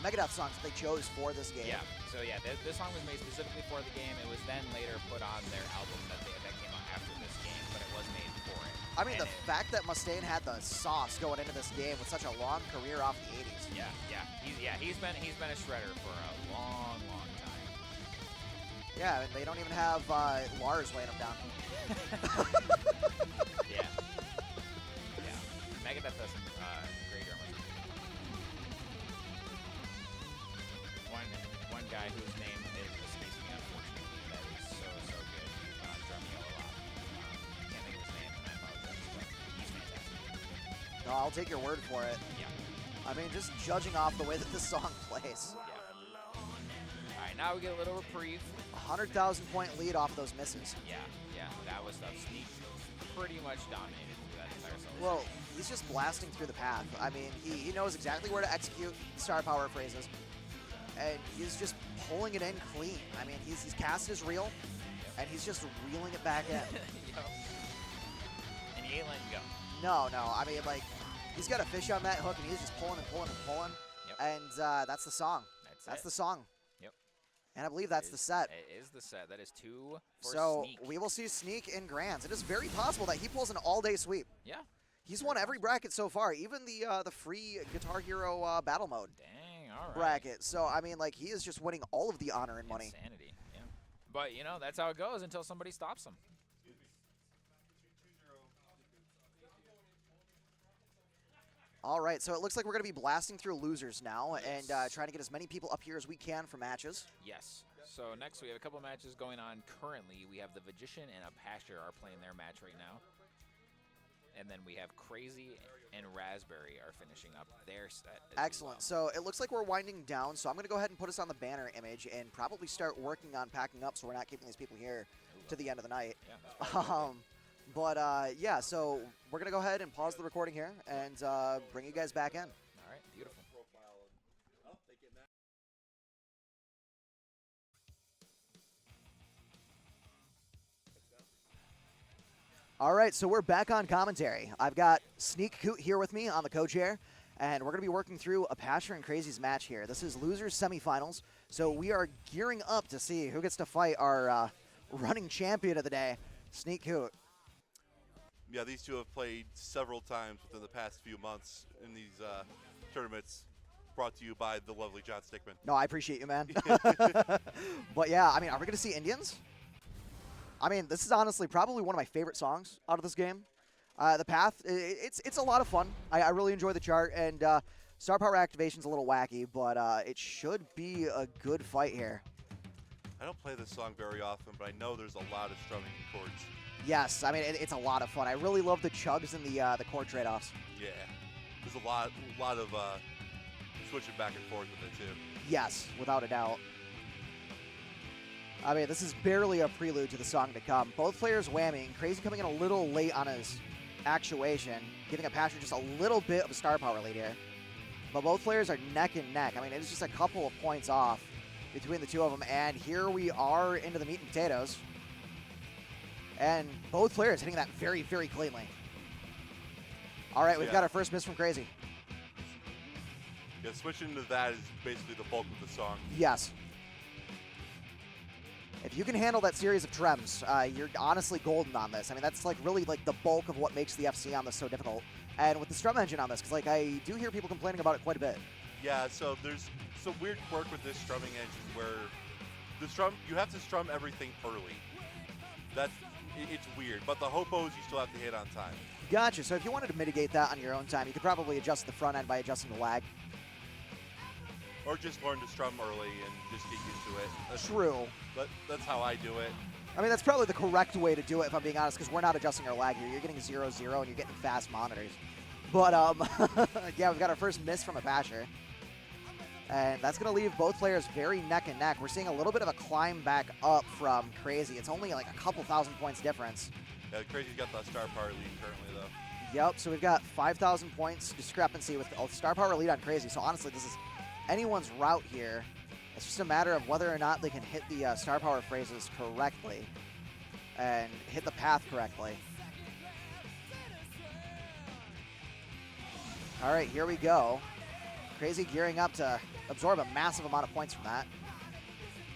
Megadeth songs that they chose for this game. Yeah. So yeah, this song was made specifically for the game. It was then later put on their album that came out after this game, but it was made for it. I mean, And the fact that Mustaine had the sauce going into this game with such a long career off the 80s. He's been a shredder for a long, long time. Yeah, and they don't even have Lars weighing him down. Yeah. Yeah. Megadeth does some great drummers. One guy whose name is escapes me, unfortunately, that is so good. Drumming a lot. Can't think of his name, and I apologize, but he's fantastic. No, I'll take your word for it. Yeah. I mean, just judging off the way that this song plays. Yeah. All right, now we get a little reprieve. 100,000 point lead off those misses. Yeah, that was tough. Sneak pretty much dominated through that entire solo. Well, he's just blasting through the path. I mean, he knows exactly where to execute star power phrases, and he's just pulling it in clean. I mean, he's cast his reel, and he's just reeling it back in. Yep. And he ain't letting go. No, I mean, like, he's got a fish on that hook, and he's just pulling and pulling and pulling, Yep. and that's the song. That's the song. Yep. And I believe that's the set. It is the set. That is 2 for So Sneak. we will see Sneak in Grands. It is very possible that he pulls an all-day sweep. Yeah. He's won every bracket so far, even the free Guitar Hero battle mode Dang, all right. bracket. So I mean, like, he is just winning all of the honor and money. Insanity. Yeah. But, you know, that's how it goes until somebody stops him. All right, so it looks like we're going to be blasting through losers now and trying to get as many people up here as we can for matches. Yes. So next we have a couple matches going on currently. We have TheVagician and Apasher are playing their match right now. And then we have Krazy and Raspberry are finishing up their set as Excellent. well. So it looks like we're winding down, so I'm going to go ahead and put us on the banner image and probably start working on packing up so we're not keeping these people here to the end of the night. Yeah, that's probably good. Yeah, so we're going to go ahead and pause the recording here and bring you guys back in. All right, beautiful. All right, so we're back on commentary. I've got SneakCoot here with me on the co-chair, and we're going to be working through Apasher and Krazy's match here. This is losers semifinals, so we are gearing up to see who gets to fight our running champion of the day, SneakCoot. Yeah, these two have played several times within the past few months in these tournaments, brought to you by the lovely John Stickman. No, I appreciate you, man. But yeah, I mean, are we going to see Indians? I mean, this is honestly probably one of my favorite songs out of this game. The path, it's a lot of fun. I really enjoy the chart, and star power activation's a little wacky, but it should be a good fight here. I don't play this song very often, but I know there's a lot of strumming chords. Yes, I mean, it's a lot of fun. I really love the chugs and the chord trade-offs. Yeah, there's a lot of switching back and forth with it too. Yes, without a doubt. I mean, this is barely a prelude to the song to come. Both players whamming. Krazy coming in a little late on his actuation, giving Apasher just a little bit of a star power lead here. But both players are neck and neck. I mean, it's just a couple of points off between the two of them. And here we are into the meat and potatoes. And both players hitting that very, very cleanly. All right, we've got our first miss from Krazy. Yeah, switching to that is basically the bulk of the song. Yes. If you can handle that series of trems, you're honestly golden on this. I mean, that's like really like the bulk of what makes the FC on this so difficult. And with the strum engine on this, because like I do hear people complaining about it quite a bit. Yeah, so there's some weird quirk with this strumming engine where you have to strum everything early. It's weird, but the hopos you still have to hit on time. Gotcha. So if you wanted to mitigate that on your own time, you could probably adjust the front end by adjusting the lag. Or just learn to strum early and just get used to it. True. That's how I do it. I mean, that's probably the correct way to do it, if I'm being honest, because we're not adjusting our lag here. You're getting 0-0, and you're getting fast monitors. But, yeah, we've got our first miss from Apasher. And that's going to leave both players very neck and neck. We're seeing a little bit of a climb back up from Krazy. It's only like a couple thousand points difference. Yeah, Krazy's got the star power lead currently, though. Yep, so we've got 5,000 points discrepancy with a star power lead on Krazy. So honestly, this is anyone's route here. It's just a matter of whether or not they can hit the star power phrases correctly and hit the path correctly. All right, here we go. Krazy gearing up to absorb a massive amount of points from that.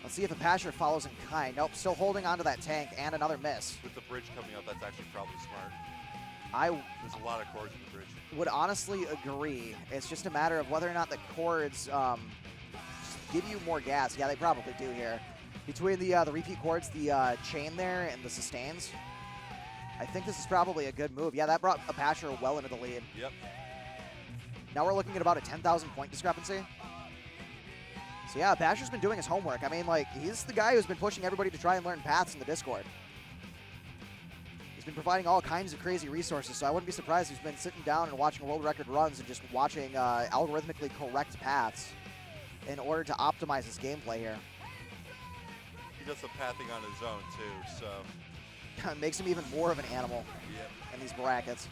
Let's see if Apasher follows in kind. Nope, still holding onto that tank and another miss. With the bridge coming up, that's actually probably smart. There's a lot of cords in the bridge. Would honestly agree. It's just a matter of whether or not the chords just give you more gas. Yeah, they probably do here. Between the repeat chords, the chain there, and the sustains, I think this is probably a good move. Yeah, that brought Apasher well into the lead. Yep. Now we're looking at about a 10,000 point discrepancy. So yeah, Apasher's been doing his homework. I mean, like, he's the guy who's been pushing everybody to try and learn paths in the Discord. He's been providing all kinds of crazy resources, so I wouldn't be surprised if he's been sitting down and watching world record runs and just watching algorithmically correct paths in order to optimize his gameplay here. He does some pathing on his own, too, so... It makes him even more of an animal in these brackets.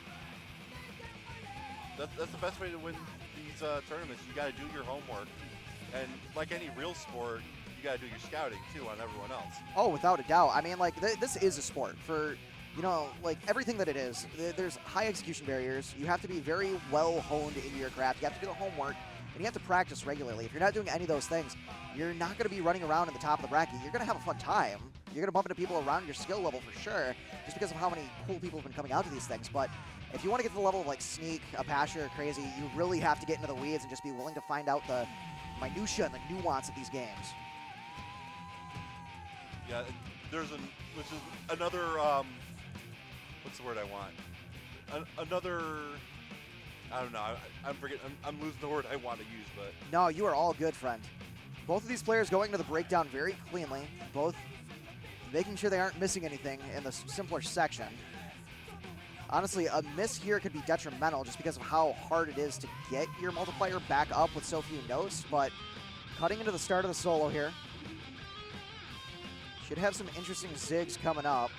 That's the best way to win these tournaments. You got to do your homework. And like any real sport, you got to do your scouting, too, on everyone else. Oh, without a doubt. I mean, like, this is a sport. For, you know, like, everything that it is, there's high execution barriers. You have to be very well honed into your craft. You have to do the homework, and you have to practice regularly. If you're not doing any of those things, you're not going to be running around in the top of the bracket. You're going to have a fun time. You're going to bump into people around your skill level for sure, just because of how many cool people have been coming out to these things. But if you want to get to the level of, like, Sneak, Apasher, Krazy, you really have to get into the weeds and just be willing to find out the minutia and the nuance of these games. Yeah, which is another, what's the word I want? Another, I don't know, I'm losing the word I want to use, but. No, you are all good, friend. Both of these players going to the breakdown very cleanly, both making sure they aren't missing anything in the simpler section. Honestly, a miss here could be detrimental just because of how hard it is to get your multiplier back up with so few notes, but cutting into the start of the solo here. Should have some interesting zigs coming up.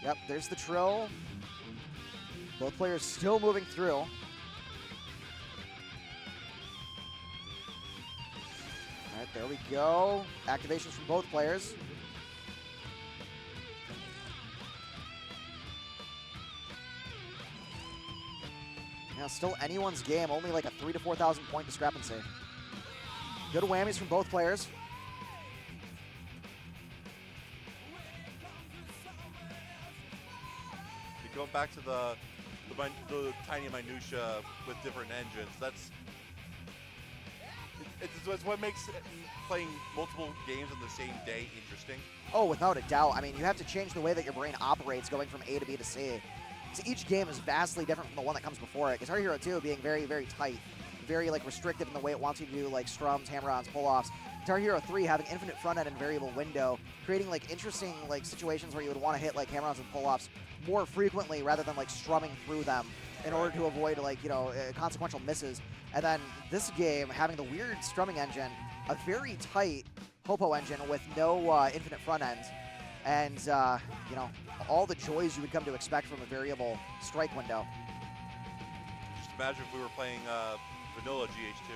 Yep, there's the trill. Both players still moving through. All right, there we go. Activations from both players. Now, still anyone's game, only like a 3,000 to 4,000 point discrepancy. Good whammies from both players. Going back to the tiny minutia with different engines, it's what makes playing multiple games on the same day interesting. Oh, without a doubt. I mean, you have to change the way that your brain operates going from A to B to C. So each game is vastly different from the one that comes before it. Guitar Hero 2 being very, very tight, very like restrictive in the way it wants you to do like strums, hammer-ons, pull-offs. Guitar Hero 3 having infinite front end and variable window, creating like interesting like situations where you would want to hit like hammer-ons and pull-offs more frequently rather than like strumming through them in order to avoid like, you know, consequential misses. And then this game having the weird strumming engine, a very tight Hopo engine with no infinite front end, and you know, all the joys you would come to expect from a variable strike window. Just imagine if we were playing vanilla GH2.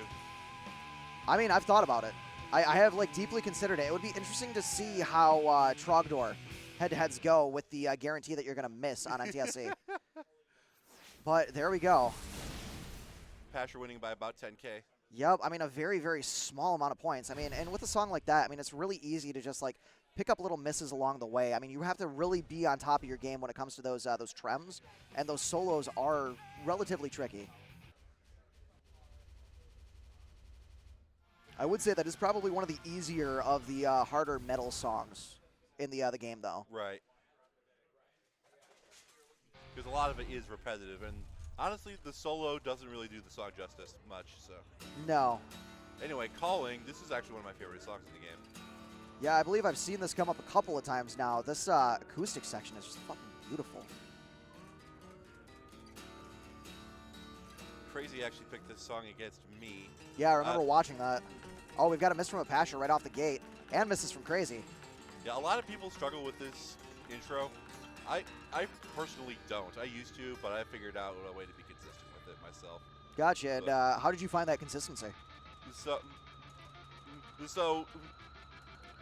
I mean, I've thought about it. I have like deeply considered it. It would be interesting to see how Trogdor head-to-heads go with the guarantee that you're going to miss on NTSC. But there we go. Apasher winning by about 10K. Yep, I mean, a very, very small amount of points. I mean, and with a song like that, I mean, it's really easy to just like pick up little misses along the way. I mean, you have to really be on top of your game when it comes to those trems, and those solos are relatively tricky. I would say that is probably one of the easier of the harder metal songs in the game, though. Right. Because a lot of it is repetitive, and honestly, the solo doesn't really do the song justice much. So. No. Anyway, Calling. This is actually one of my favorite songs in the game. Yeah, I believe I've seen this come up a couple of times now. This acoustic section is just fucking beautiful. Krazy actually picked this song against me. Yeah, I remember watching that. Oh, we've got a miss from Apasher right off the gate, and misses from Krazy. Yeah, a lot of people struggle with this intro. I personally don't. I used to, but I figured out a way to be consistent with it myself. Gotcha. And how did you find that consistency? So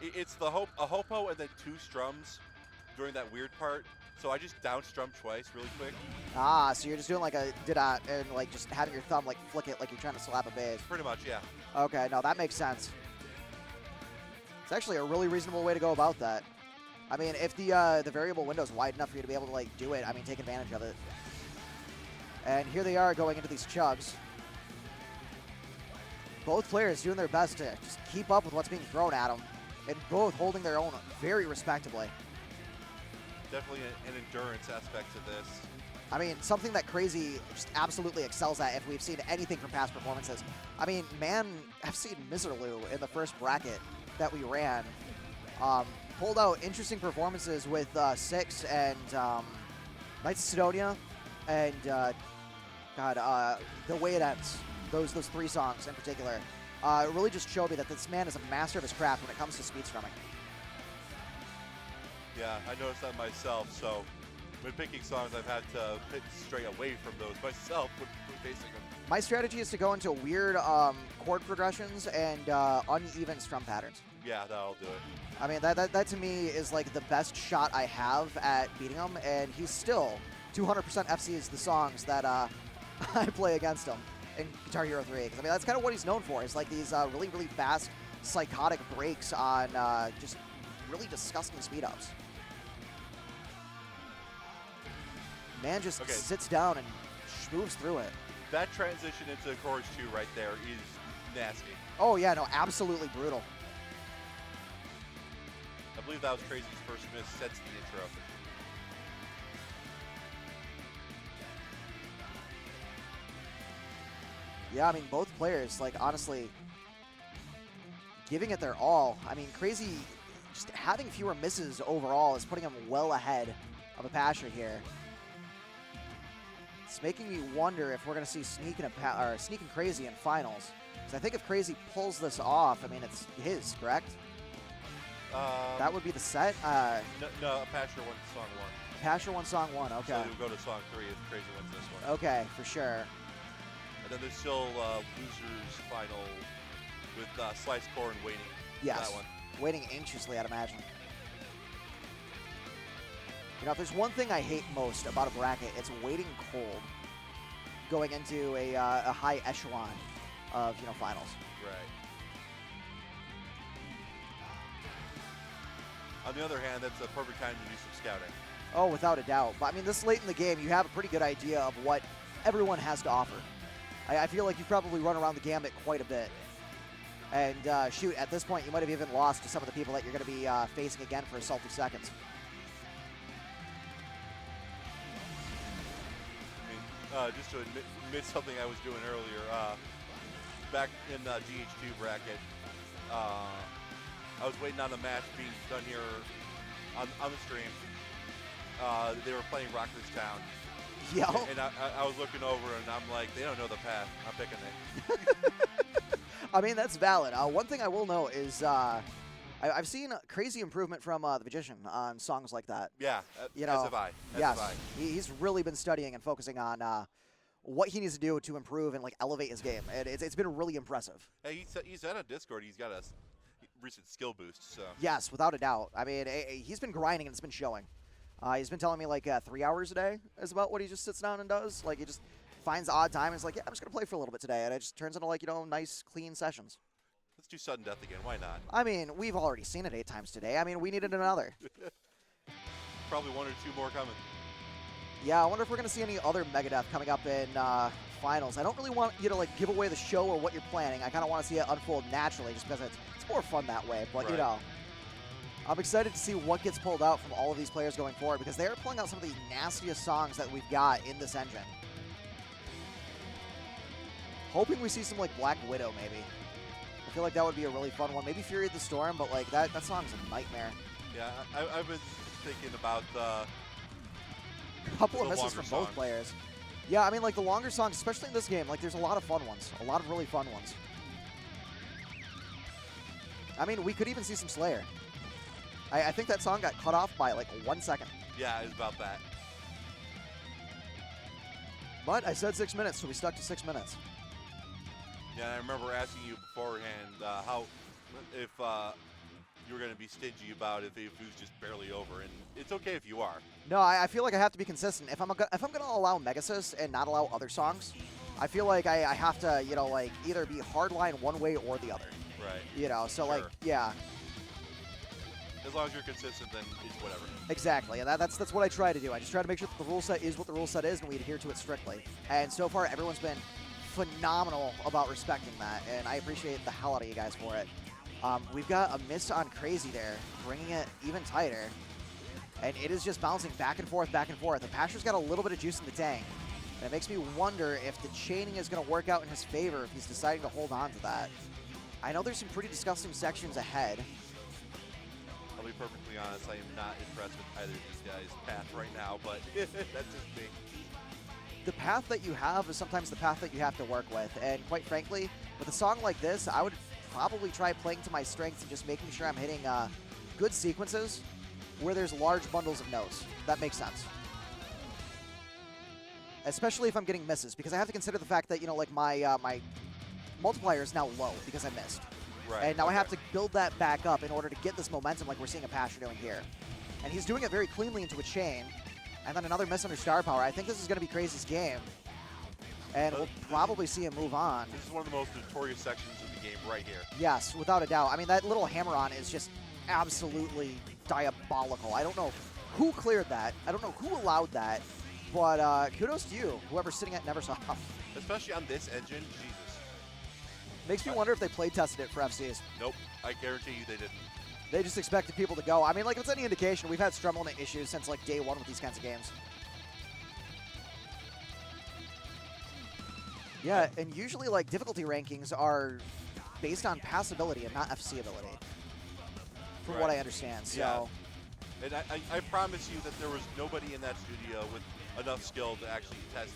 it's a hopo and then 2 strums during that weird part. So I just down strum twice really quick. Ah, so you're just doing like a da and like just having your thumb like flick it like you're trying to slap a bass. Pretty much, yeah. Okay, no, that makes sense. It's actually a really reasonable way to go about that. I mean, if the variable window is wide enough for you to be able to like do it, I mean, take advantage of it. And here they are going into these chugs. Both players doing their best to just keep up with what's being thrown at them, and both holding their own very respectably. Definitely an endurance aspect to this. I mean, something that Krazy just absolutely excels at if we've seen anything from past performances. I mean, man, I've seen Miserloo in the first bracket that we ran. Pulled out interesting performances with Six and Knights of Sidonia and, The Way It Ends. Those 3 songs in particular. It really just showed me that this man is a master of his craft when it comes to speed strumming. Yeah, I noticed that myself, so when picking songs, I've had to pick stray away from those myself when basing them. My strategy is to go into weird chord progressions and uneven strum patterns. Yeah, that'll do it. I mean, that to me is like the best shot I have at beating him, and he's still 200% FCs the songs that I play against him in Guitar Hero 3. Because I mean, that's kind of what he's known for, is like these really, really fast, psychotic breaks on just really disgusting speed-ups. Man just sits down and moves through it. That transition into chorus 2 right there is nasty. Oh, yeah, no, absolutely brutal. I believe that was Krazy's first miss since the intro. Yeah, I mean, both players, like, honestly, giving it their all. I mean, Krazy just having fewer misses overall is putting him well ahead of Apasher here. It's making me wonder if we're going to see Sneak and Krazy in finals. Because I think if Krazy pulls this off, I mean, it's his, correct? That would be the set. No, Apasher won song 1. Apasher won song 1, okay. So we'll go to song 3 if Krazy wins this one. Okay, for sure. And then there's still losers final with SneakCoot waiting for that one. Waiting anxiously, I'd imagine. You know, if there's one thing I hate most about a bracket, it's waiting cold going into a high echelon of, you know, finals. Right. On the other hand, that's a perfect time to do some scouting. Oh, without a doubt. But I mean, this late in the game, you have a pretty good idea of what everyone has to offer. I feel like you've probably run around the gambit quite a bit. And shoot, at this point, you might have even lost to some of the people that you're going to be facing again for salty seconds. I mean, just to admit something I was doing earlier, back in the GH2 bracket, I was waiting on a match being done here on the stream. They were playing Rockers Town. Yeah. And I was looking over and I'm like, they don't know the path. I'm picking it. I mean, that's valid. One thing I will note is I've seen crazy improvement from TheVagician on songs like that. Yeah, you know, as have I. Yes, he's really been studying and focusing on what he needs to do to improve and like elevate his game. And it's been really impressive. Hey, he said on Discord he's got a recent skill boost. So yes, without a doubt. I mean, he's been grinding and it's been showing. He's been telling me like 3 hours a day is about what he just sits down and does. Like he just finds odd time and is like, yeah, I'm just gonna play for a little bit today, and it just turns into like, you know, nice clean sessions. Let's do sudden death again. Why not? I mean, we've already seen it 8 times today. I mean, we needed another. Probably 1 or 2 more coming. Yeah, I wonder if we're going to see any other Megadeth coming up in finals. I don't really want you to like give away the show or what you're planning. I kind of want to see it unfold naturally just because it's more fun that way. But, you Right. know, I'm excited to see what gets pulled out from all of these players going forward because they are pulling out some of the nastiest songs that we've got in this engine. Hoping we see some, like, Black Widow, maybe. I feel like that would be a really fun one. Maybe Fury of the Storm, but, like, that song's a nightmare. Yeah, I've been thinking about A couple of the misses longer from both songs. players. Yeah, I mean, like, the longer songs, especially in this game, like, there's a lot of fun ones. A lot of really fun ones. I mean, we could even see some Slayer. I think that song got cut off by, like, 1 second. Yeah, it's about that. But I said 6 minutes, so we stuck to 6 minutes. Yeah, and I remember asking you beforehand how if you were going to be stingy about if it was just barely over, and it's okay if you are. No, I feel like I have to be consistent. If I'm gonna allow Megasis and not allow other songs, I feel like I have to, you know, like either be hardline one way or the other. Right. You know, so Sure. like, yeah, As long as you're consistent, then it's whatever. exactly. And that's what I try to do. I just try to make sure that the rule set is what the rule set is, and we adhere to it strictly. And so far, everyone's been phenomenal about respecting that, and I appreciate the hell out of you guys for it. We've got a miss on Krazy there, bringing it even tighter. And it is just bouncing back and forth, back and forth. Apasher's got a little bit of juice in the tank. And it makes me wonder if the chaining is going to work out in his favor if he's deciding to hold on to that. I know there's some pretty disgusting sections ahead. I'll be perfectly honest, I am not impressed with either of these guys' path right now, but that's just me. The path that you have is sometimes the path that you have to work with. And quite frankly, with a song like this, I would probably try playing to my strengths and just making sure I'm hitting good sequences where there's large bundles of notes. That makes sense. Especially if I'm getting misses, because I have to consider the fact that, you know, like my my multiplier is now low because I missed. Right. And now I have okay. to build that back up in order to get this momentum like we're seeing Apasher doing here. And he's doing it very cleanly into a chain. And then another miss under star power. I think this is going to be Krazy's game. And we'll probably see him move on. This is one of the most notorious sections of the game right here. Yes, without a doubt. I mean, that little hammer-on is just absolutely diabolical. I don't know who cleared that. I don't know who allowed that. But kudos to you, whoever's sitting at Neversoft. Especially on this engine, Jesus. Makes me wonder if they play tested it for FCs. Nope, I guarantee you they didn't. They just expected people to go. I mean, like, if it's any indication, we've had strum limit issues since, like, day one with these kinds of games. Yeah, and usually, like, difficulty rankings are based on passability and not FC ability, from what Right. I understand. So, Yeah. And I promise you that there was nobody in that studio with enough skill to actually test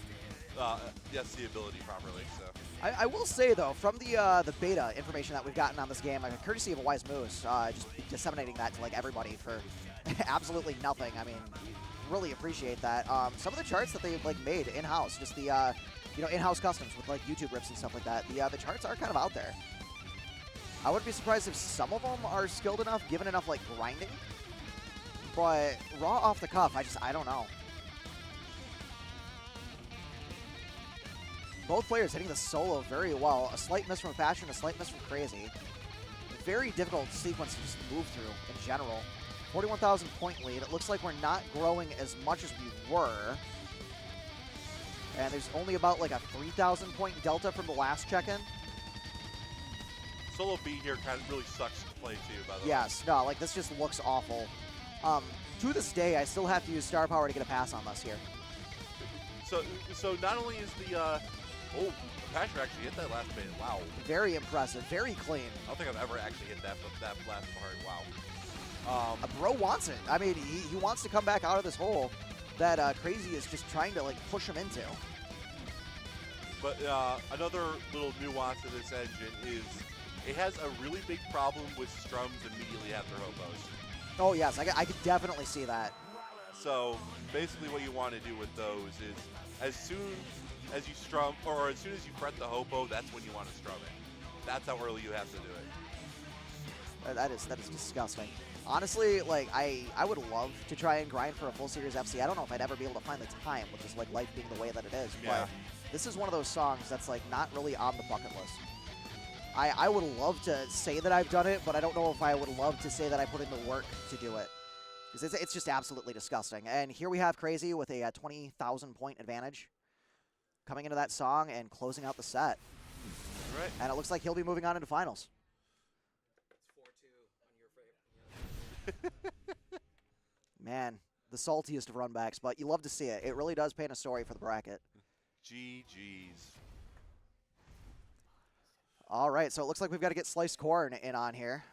the ability properly. So I will say, though, from the beta information that we've gotten on this game, like, courtesy of a Wise Moose, just disseminating that to, like, everybody for absolutely nothing. I mean, really appreciate that. Some of the charts that they've, like, made in-house, just the, you know, in-house customs with, like, YouTube rips and stuff like that, the charts are kind of out there. I wouldn't be surprised if some of them are skilled enough, given enough, like, grinding. But raw off the cuff, I don't know. Both players hitting the solo very well. A slight miss from Apasher and a slight miss from Krazy. Very difficult sequence to just move through in general. 41,000 point lead. It looks like we're not growing as much as we were. And there's only about like a 3,000 point delta from the last check-in. solo B here kind of really sucks to play too, by the way. Yes, no, like this just looks awful. To this day, I still have to use star power to get a pass on this here. So not only is the Apasher actually hit that last bit. Wow. Very impressive, very clean. I don't think I've ever actually hit that last part. Wow. Bro wants it. I mean, he wants to come back out of this hole that Krazy is just trying to like push him into. But another little nuance of this engine is it has a really big problem with strums immediately after hobos. Oh yes, I could definitely see that. So basically what you want to do with those is as soon as you strum, or as soon as you fret the hobo, that's when you want to strum it. That's how early you have to do it. That is disgusting. Honestly, like I would love to try and grind for a full series FC. I don't know if I'd ever be able to find the time, which is like life being the way that it is. Yeah. But this is one of those songs that's like not really on the bucket list. I would love to say that I've done it, but I don't know if I would love to say that I put in the work to do it. 'Cause it's just absolutely disgusting. And here we have Krazy with a 20,000 point advantage coming into that song and closing out the set. All right. And it looks like he'll be moving on into finals. It's 4-2 on your favorite. Man, the saltiest of runbacks, but you love to see it. It really does paint a story for the bracket. GG's. All right, so it looks like we've got to get SneakCoot in on here.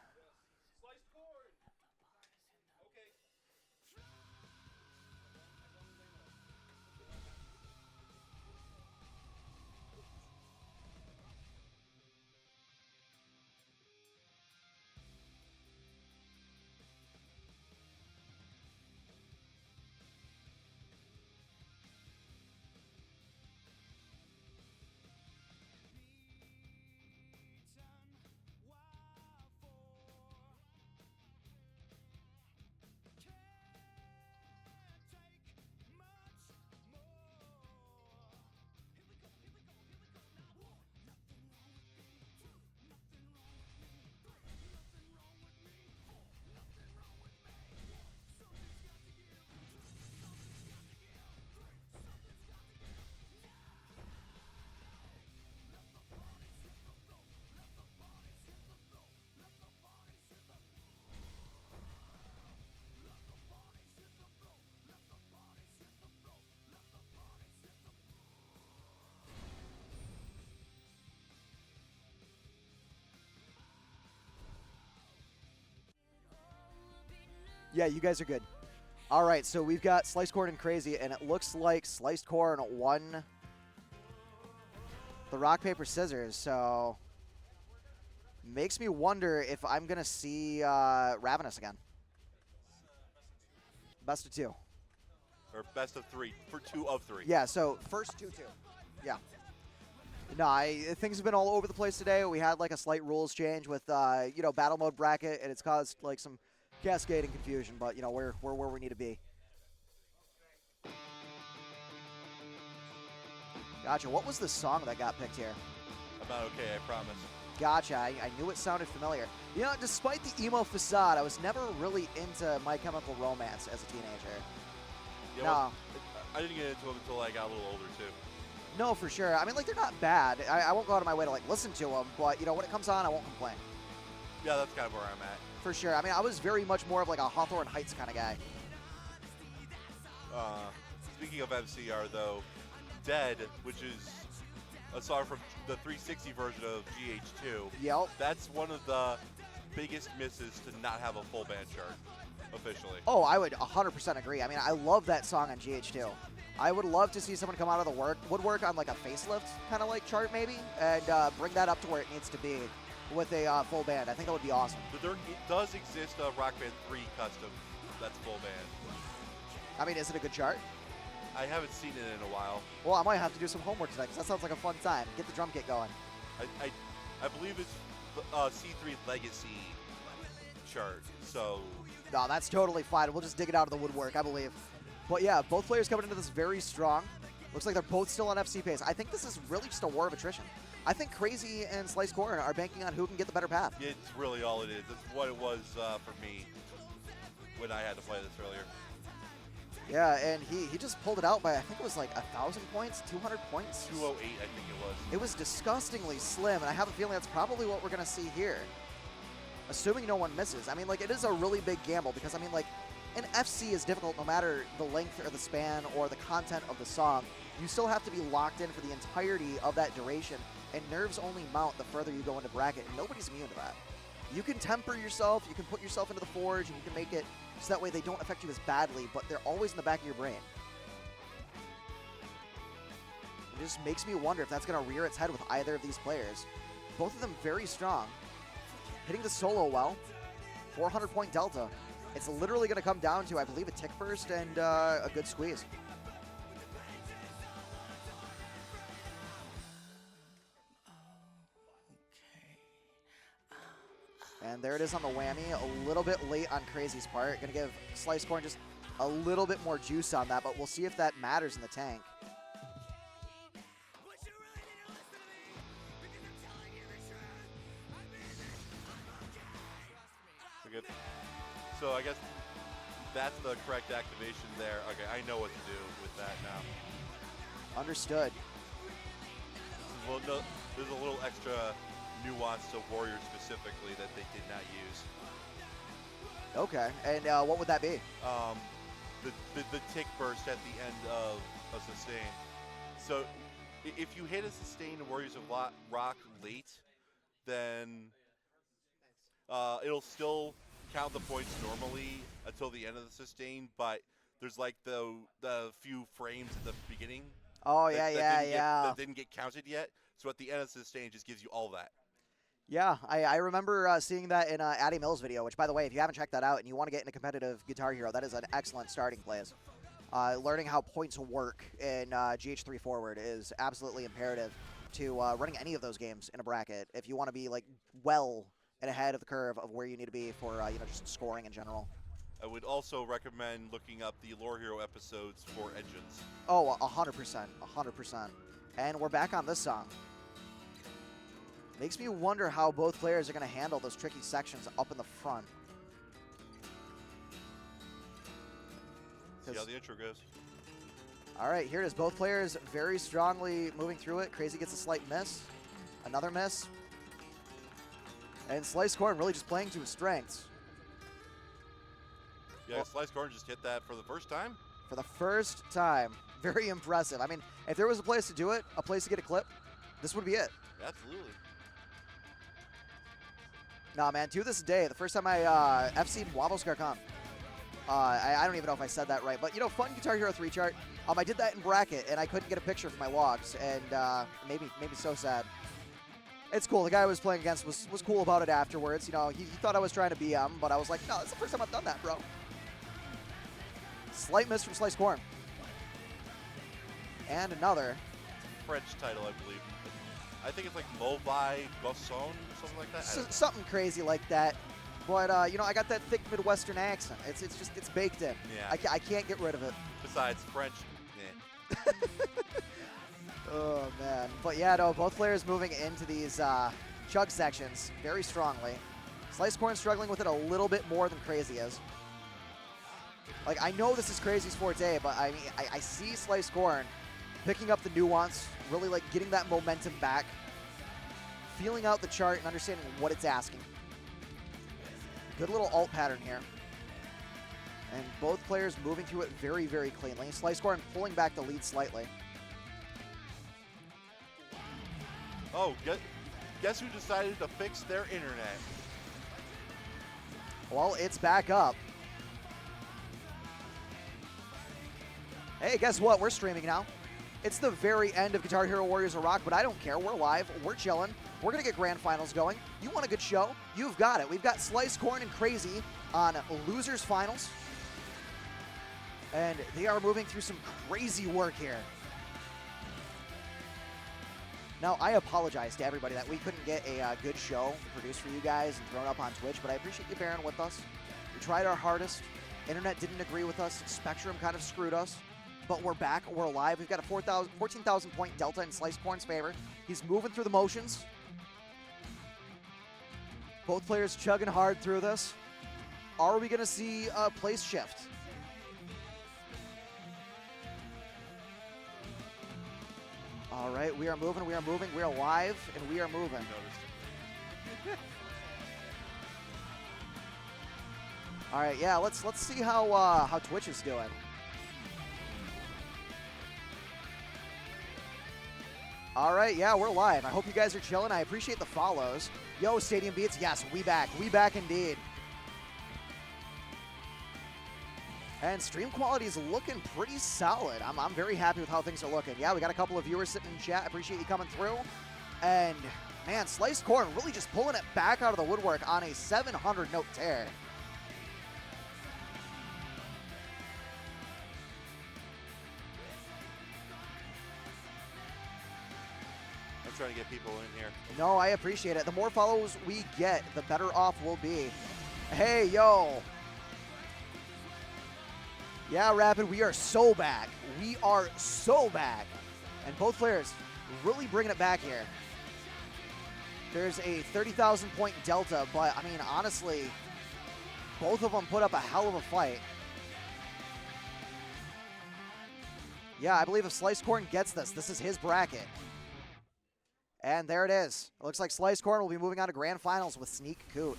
Yeah, you guys are good. All right, so we've got SneakCoot and Krazy, and it looks like SneakCoot won the rock, paper, scissors, so makes me wonder if I'm going to see Ravenous again. Best of 2. Or best of 3 for 2 of 3. Yeah, so first 2-2. Yeah. No, things have been all over the place today. We had like a slight rules change with, battle mode bracket, and it's caused like some cascading confusion, but, we're where we need to be. Gotcha. What was the song that got picked here? I'm not okay, I promise. Gotcha. I knew it sounded familiar. Despite the emo facade, I was never really into My Chemical Romance as a teenager. Yeah, No. well, I didn't get into them until I got a little older, too. No, for sure. I mean, like, they're not bad. I won't go out of my way to, like, listen to them, but, when it comes on, I won't complain. Yeah, that's kind of where I'm at. For sure. I mean, I was very much more of, like, a Hawthorne Heights kind of guy. Speaking of MCR, though, Dead, which is a song from the 360 version of GH2, Yep. that's one of the biggest misses to not have a full band chart, officially. Oh, I would 100% agree. I mean, I love that song on GH2. I would love to see someone come out of the woodwork on, like, a facelift kind of, like, chart, maybe, and bring that up to where it needs to be with a full band. I think that would be awesome. But there does exist a Rock Band 3 custom that's full band. I mean, is it a good chart? I haven't seen it in a while. Well, I might have to do some homework tonight, because that sounds like a fun time. Get the drum kit going. I believe it's C3 Legacy chart, so... No, that's totally fine. We'll just dig it out of the woodwork, I believe. But yeah, both players coming into this very strong. Looks like they're both still on FC pace. I think this is really just a war of attrition. I think Krazy and SneakCoot are banking on who can get the better path. It's really all it is. It's what it was for me when I had to play this earlier. Yeah, and he just pulled it out by, I think it was like 1,000 points, 200 points? 208, I think it was. It was disgustingly slim, and I have a feeling that's probably what we're going to see here. Assuming no one misses. I mean, like, it is a really big gamble, because, I mean, like, an FC is difficult no matter the length or the span or the content of the song. You still have to be locked in for the entirety of that duration, and nerves only mount the further you go into bracket, and nobody's immune to that. You can temper yourself, you can put yourself into the forge, and you can make it so that way they don't affect you as badly, but they're always in the back of your brain. It just makes me wonder if that's going to rear its head with either of these players. Both of them very strong. Hitting the solo well. 400-point delta. It's literally going to come down to, I believe, a tick burst and a good squeeze. And there it is on the whammy, a little bit late on Krazy's part. Gonna give SneakCoot just a little bit more juice on that, but we'll see if that matters in the tank. We're good. So I guess that's the correct activation there. Okay, I know what to do with that now. Understood. Well, no, there's a little extra nuance to Warrior specifically that they did not use. Okay, and what would that be? The tick burst at the end of a sustain. So if you hit a sustain in Warriors of Rock late, then it'll still count the points normally until the end of the sustain, but there's like the few frames at the beginning. Oh, yeah, that didn't get counted yet. So at the end of the sustain, it just gives you all that. Yeah, I remember seeing that in Addy Mills' video, which, by the way, if you haven't checked that out and you want to get into competitive Guitar Hero, that is an excellent starting place. Learning how points work in GH3 Forward is absolutely imperative to running any of those games in a bracket if you want to be like well and ahead of the curve of where you need to be for just scoring in general. I would also recommend looking up the Lore Hero episodes for engines. Oh, 100%, 100%. And we're back on this song. Makes me wonder how both players are going to handle those tricky sections up in the front. See how the intro goes. All right, here it is. Both players very strongly moving through it. Krazy gets a slight miss. Another miss. And SneakCoot really just playing to his strengths. Yeah, SneakCoot just hit that for the first time. For the first time. Very impressive. I mean, if there was a place to do it, a place to get a clip, this would be it. Absolutely. Nah, man, to this day, the first time I FC'd Wobble Scarcon. I don't even know if I said that right, but, fun Guitar Hero 3 chart. I did that in bracket, and I couldn't get a picture for my logs, and made me so sad. It's cool. The guy I was playing against was cool about it afterwards. He thought I was trying to BM, but I was like, no, that's the first time I've done that, bro. Slight miss from SneakCoot. And another. French title, I believe. I think it's like Mauvais Gosson or something like that. Something crazy like that. But, I got that thick Midwestern accent. It's baked in. Yeah. I can't get rid of it. Besides, French, eh. Oh, man. But, yeah, no, both players moving into these chug sections very strongly. SneakCoot struggling with it a little bit more than Krazy is. Like, I know this is Krazy's forte, but, I mean, I see SneakCoot picking up the nuance, really, like, getting that momentum back, feeling out the chart and understanding what it's asking. Good little alt pattern here. And both players moving through it very, very cleanly. SneakCoot pulling back the lead slightly. Oh, guess who decided to fix their internet? Well, it's back up. Hey, guess what? We're streaming now. It's the very end of Guitar Hero Warriors of Rock, but I don't care. We're live. We're chilling. We're going to get grand finals going. You want a good show? You've got it. We've got SneakCoot and Krazy on Losers Finals. And they are moving through some crazy work here. Now, I apologize to everybody that we couldn't get a good show produced for you guys and thrown up on Twitch, but I appreciate you bearing with us. We tried our hardest. Internet didn't agree with us. Spectrum kind of screwed us. But we're back. We're alive. We've got a 14,000 point delta in SneakCoot's favor. He's moving through the motions. Both players chugging hard through this. Are we going to see a place shift? All right, we are moving, we are moving, we are live, and we are moving. All right, yeah, let's see how Twitch is doing. All right, yeah, we're live. I hope you guys are chilling. I appreciate the follows. Yo, Stadium Beats, yes, we back indeed. And stream quality is looking pretty solid. I'm very happy with how things are looking. Yeah, we got a couple of viewers sitting in chat. I appreciate you coming through. And, man, SneakCoot really just pulling it back out of the woodwork on a 700-note tear. I'm trying to get people in here. No, I appreciate it. The more follows we get, the better off we'll be. Hey, yo. Yeah, Rapid, we are so back. We are so back. And both players really bringing it back here. There's a 30,000 point delta, but, I mean, honestly, both of them put up a hell of a fight. Yeah, I believe if SliceCorn gets this is his bracket. And there it is. It looks like SliceCorn will be moving on to Grand Finals with SneakCoot.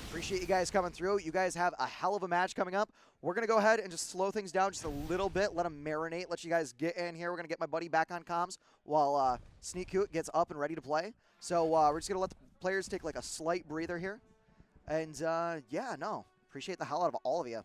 Appreciate you guys coming through. You guys have a hell of a match coming up. We're going to go ahead and just slow things down just a little bit, let them marinate, let you guys get in here. We're going to get my buddy back on comms while SneakCoot gets up and ready to play. So we're just going to let the players take like a slight breather here. And yeah, no, appreciate the hell out of all of you.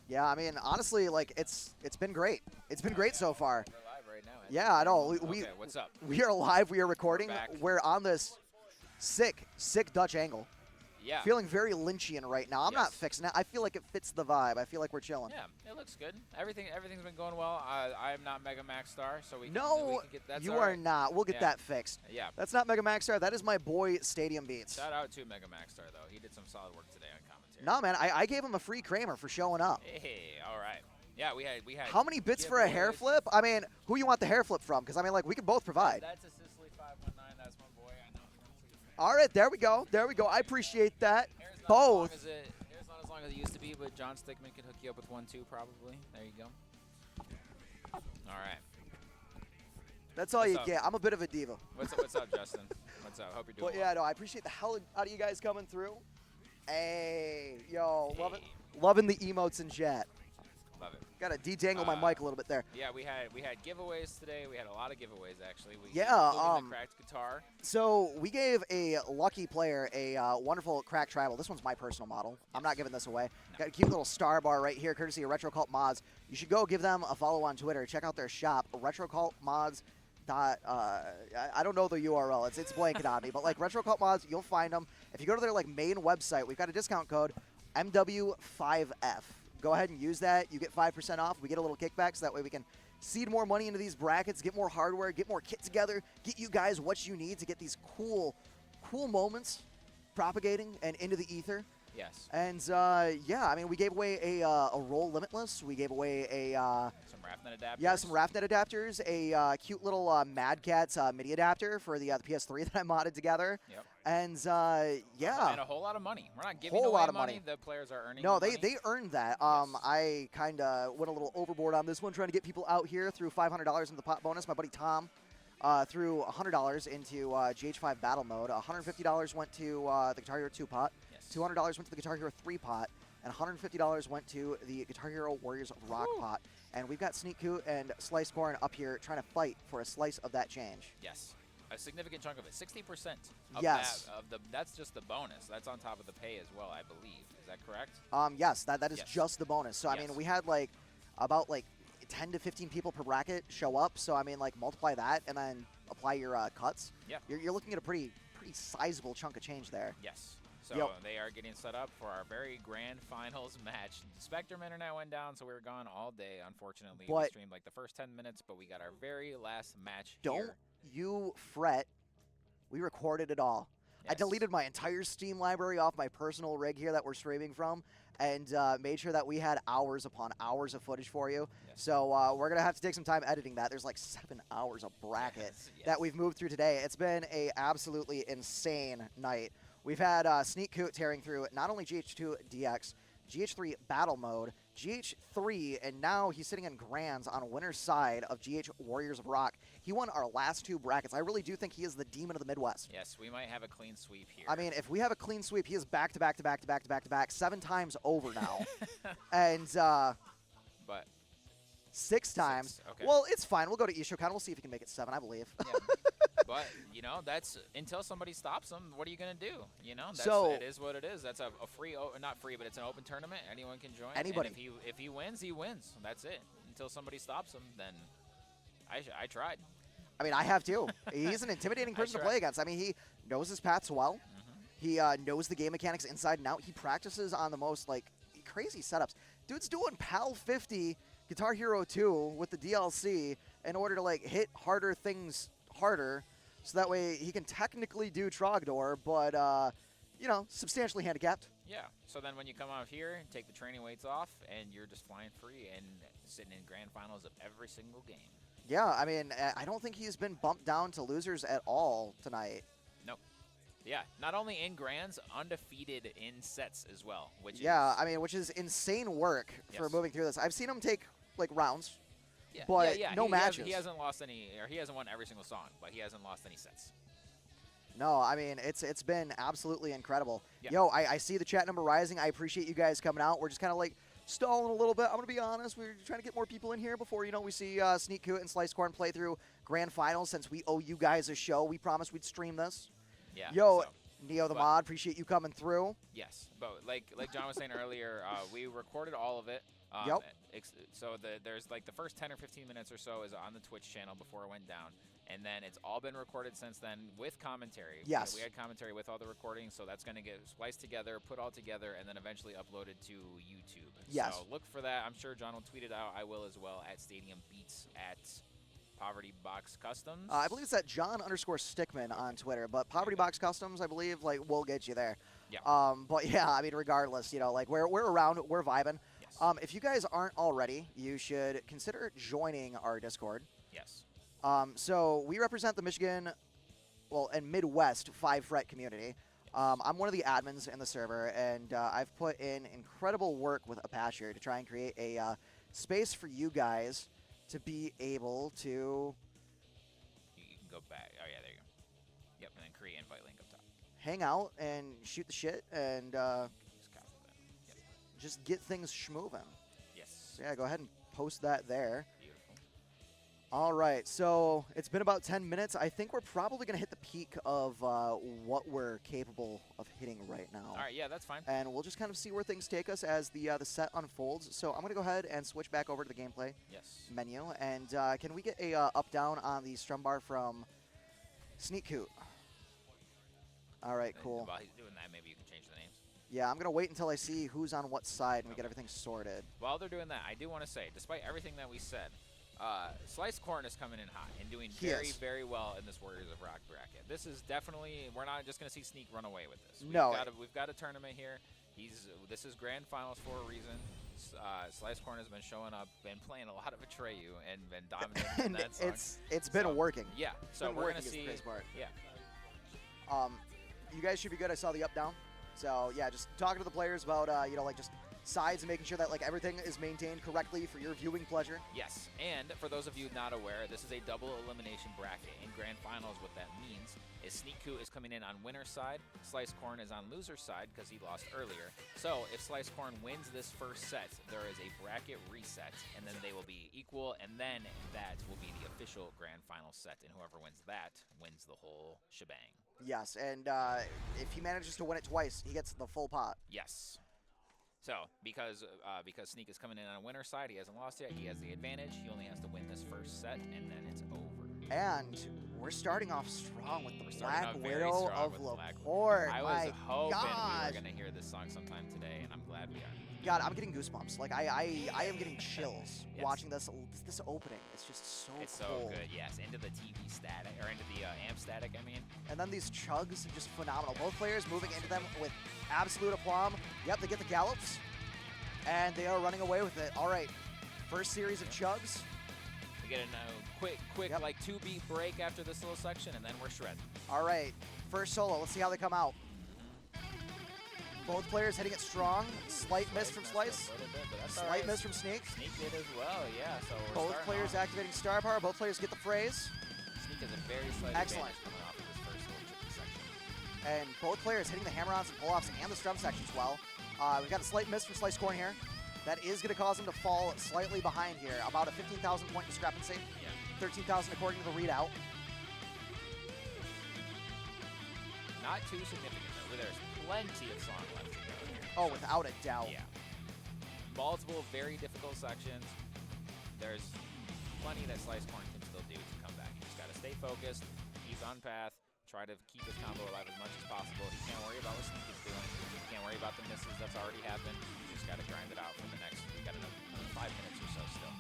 Yeah, I mean, honestly, like it's been great. It's been great so far. We're live right now. Yeah, I know. Okay, what's up? We are live. We are recording. We're back. We're on this sick Dutch angle. Yeah. Feeling very Lynchian right now. I'm not Yes. fixing it. I feel like it fits the vibe. I feel like we're chilling. Yeah, it looks good. Everything's been going well. I'm not Mega Max Star, so we No, can get that. you are not. We'll get Yeah. that fixed. Yeah. That's not Mega Max Star. That is my boy Stadium Beats. Shout out to Mega Max Star though. He did some solid work today on commentary. No, man, I gave him a free Kramer for showing up. Hey, all right. Yeah, we had. How many bits for a hair giveaways. flip? I mean, who you want the hair flip from? Because, I mean, like, we can both provide. That's a Sicily 519. That's my boy. I know. All right, there we go. There we go. I appreciate that. Hair's not Both. Hair's not as long as it used to be, but John Stickman could hook you up with 1-2 probably. There you go. All right. That's all What's you up? get. I'm a bit of a diva. What's up, Justin? What's up? Hope you're doing But, yeah, no, I appreciate the hell out of you guys coming through. Hey, yo, well. loving the emotes in chat. Love it. Got to detangle my mic a little bit there. Yeah, we had giveaways today. We had a lot of giveaways actually. Yeah, including the cracked guitar. So we gave a lucky player a wonderful cracked tribal. This one's my personal model. I'm not giving this away. Got a cute little star bar right here, courtesy of Retro Cult Mods. You should go give them a follow on Twitter. Check out their shop, Retro Cult Mods. I don't know the URL. It's blanking on me, but like Retro Cult Mods, you'll find them. If you go to their like main website, we've got a discount code MW5F. Go ahead and use that. You get 5% off. We get a little kickback, so that way we can seed more money into these brackets, get more hardware, get more kit together, get you guys what you need to get these cool moments propagating and into the ether. Yes. And yeah, I mean, we gave away a roll limitless. We gave away Some RAFnet adapters. yeah, some RAFnet adapters, a cute little Mad Catz MIDI adapter for the PS3 that I modded together. Yep. And yeah. And a whole lot of money. We're not giving Whole away lot of money. money. The players are earning. No, the they money. earned that. Yes. I kind of went a little overboard on this one, trying to get people out here through $500 into the pot bonus. My buddy Tom threw $100 into GH5 battle mode. $150 went to the Guitar Hero 2 pot. Yes. $200 went to the Guitar Hero 3 pot. And $150 went to the Guitar Hero Warriors of Rock Woo. pot. And we've got SneakCoot and SliceCorn up here trying to fight for a slice of that change. Yes. A significant chunk of it. 60% of Yes. that that's just the bonus. That's on top of the pay as well, I believe. Is that correct? Yes, that is Yes. just the bonus. So I Yes. mean, we had like about like 10 to 15 people per bracket show up. So I mean, like multiply that and then apply your cuts. Yeah. You're looking at a pretty sizable chunk of change there. Yes. So Yep. they are getting set up for our very grand finals match. Spectrum Internet went down, so we were gone all day, unfortunately. We But- streamed like the first 10 minutes, but we got our very last match Don't here. you fret. We recorded it all. I Yes. deleted my entire Steam library off my personal rig here that we're streaming from, and made sure that we had hours upon hours of footage for you. Yes. So we're gonna have to take some time editing that. There's like 7 hours of bracket Yes, yes. that we've moved through today. It's been a absolutely insane night. We've had SneakCoot tearing through not only GH2 DX, GH3 battle mode, GH3, and now he's sitting in grands on winner's side of GH Warriors of Rock. He won our last 2 brackets. I really do think he is the demon of the Midwest. Yes, we might have a clean sweep here. I mean, if we have a clean sweep, he is back to back to back to back to back to back 7 times over now. And but 6 times. okay. Well, it's fine. We'll go to Ishokon. We'll see if he can make it 7, I believe. yeah. But you know, that's until somebody stops him. What are you gonna do? You know, that's, So- it is what it is. That's a free, not free, but it's an open tournament. Anyone can join. Anybody. And if he wins, he wins. That's it. Until somebody stops him, then I tried. I mean, I have too. He's an intimidating person to tried. play against. I mean, he knows his paths well. He knows the game mechanics inside and out. He practices on the most like crazy setups. Dude's doing PAL 50 Guitar Hero 2 with the DLC in order to like hit harder things harder, so that way he can technically do Trogdor, but you know, substantially handicapped. Yeah. So then when you come out here and take the training weights off, and you're just flying free and sitting in grand finals of every single game. Yeah, I mean, I don't think he's been bumped down to losers at all tonight. Nope. Yeah, not only in grands, undefeated in sets as well. Which Yeah, I mean, which is insane work for Yes. moving through this. I've seen him take like rounds, yeah, but yeah, no matches. He hasn't lost any, or he hasn't won every single song, but he hasn't lost any sets. No, I mean, it's been absolutely incredible. Yeah. Yo, I see the chat number rising. I appreciate you guys coming out. We're just kind of like stalling a little bit. I'm going to be honest. We're trying to get more people in here before, you know, we see SneakCoot and SliceCorn play through grand finals. Since we owe you guys a show, we promised we'd stream this. Yeah. Yo, so- Neo the but- Mod, appreciate you coming through. Yes, but like John was saying earlier, we recorded all of it. Yep. So there's like the first 10 or 15 minutes or so is on the Twitch channel before it went down, and then it's all been recorded since then with commentary. Yes. We had commentary with all the recordings, so that's going to get spliced together, put all together, and then eventually uploaded to YouTube. Yes. So look for that. I'm sure John will tweet it out. I will as well at Stadium Beats at Poverty Box Customs. I believe it's at John_Stickman on Twitter, but Poverty Box Customs, I believe, like, will get you there. Yeah. But yeah, I mean, regardless, you know, like, we're around, we're vibing. Yes. If you guys aren't already, you should consider joining our Discord. Yes. So we represent the Michigan, well, and Midwest 5-fret community. I'm one of the admins in the server, and I've put in incredible work with Apasher to try and create a space for you guys to be able to... You can go back. Oh yeah, there you go. Yep, and then create invite link up top. hang out and shoot the shit and Just copy that. Yep. just get things schmoving. Yes. So yeah, go ahead and post that there. Beautiful. All right, so it's been about 10 minutes. I think we're probably going to hit the peak of what we're capable of hitting right now. All right, yeah, that's fine. And we'll just kind of see where things take us as the set unfolds. So I'm going to go ahead and switch back over to the gameplay Yes. menu. And can we get a up-down on the strum bar from SneakCoot? All right, cool. While he's doing that, maybe you can change the names. Yeah, I'm going to wait until I see who's on what side and we get Okay. everything sorted. While they're doing that, I do want to say, despite everything that we said, SliceCorn is coming in hot and doing He very, is. very well in this Warriors of Rock bracket. This is definitely, we're not just going to see Sneak run away with this. No. We've got a tournament here. This is grand finals for a reason. SliceCorn has been showing up, been playing a lot of Atreyu, and been dominating in And that song. it's been So, working. Yeah, so been we're working going to is the see. crazy part. Yeah. You guys should be good. I saw the up-down. So, yeah, just talking to the players about, like, just sides and making sure that, like, everything is maintained correctly for your viewing pleasure. Yes, and for those of you not aware, this is a double elimination bracket. In grand finals, what that means is SneakCoot is coming in on winner's side, SliceCorn is on loser's side because he lost earlier. So if SliceCorn wins this first set, there is a bracket reset, and then they will be equal, and then that will be the official grand final set, and whoever wins that wins the whole shebang. Yes, and if he manages to win it twice, he gets the full pot. Yes. So, because Sneak is coming in on winner's side, he hasn't lost yet, he has the advantage, he only has to win this first set, and then it's over. And we're starting off strong with the We're starting Black off very Widow strong of with Black Laporte. I was My hoping we gosh. were going to hear this song sometime today, and I'm glad we are. God, I'm getting goosebumps. Like, I am getting chills Yes. watching this opening. It's just so It's cool. so good, yes. Into the TV static, or into the amp static, I mean. And then these chugs, just phenomenal. Both players moving into them with absolute aplomb. Yep, they get the gallops, and they are running away with it. All right, first series of chugs. We get a quick Yep. like 2-beat break after this little section, and then we're shredding. All right, first solo. Let's see how they come out. Both players hitting it strong. Slight miss from Slice. A little bit, but that's all Slight right. miss from Sneak. Sneak did as well, yeah. So we're Both starting players off. activating star power. Both players get the phrase. Sneak has a very slight Excellent. advantage coming off of this first little tricky section. And both players hitting the hammer-ons and pull-offs and the strum sections well. We've got a slight miss from SliceCorn here. That is going to cause him to fall slightly behind here. About a 15,000 point discrepancy. Yeah. 13,000 according to the readout. Not too significant, though, but there's plenty of song left to go here. Oh, without a doubt. Yeah. Multiple very difficult sections. There's plenty that SliceCorn can still do to come back. You just got to stay focused, keep on path, try to keep his combo alive as much as possible. He can't worry about what Sneak is doing. He can't worry about the misses that's already happened. You just got to grind it out for the next. We got another 5 minutes or so still.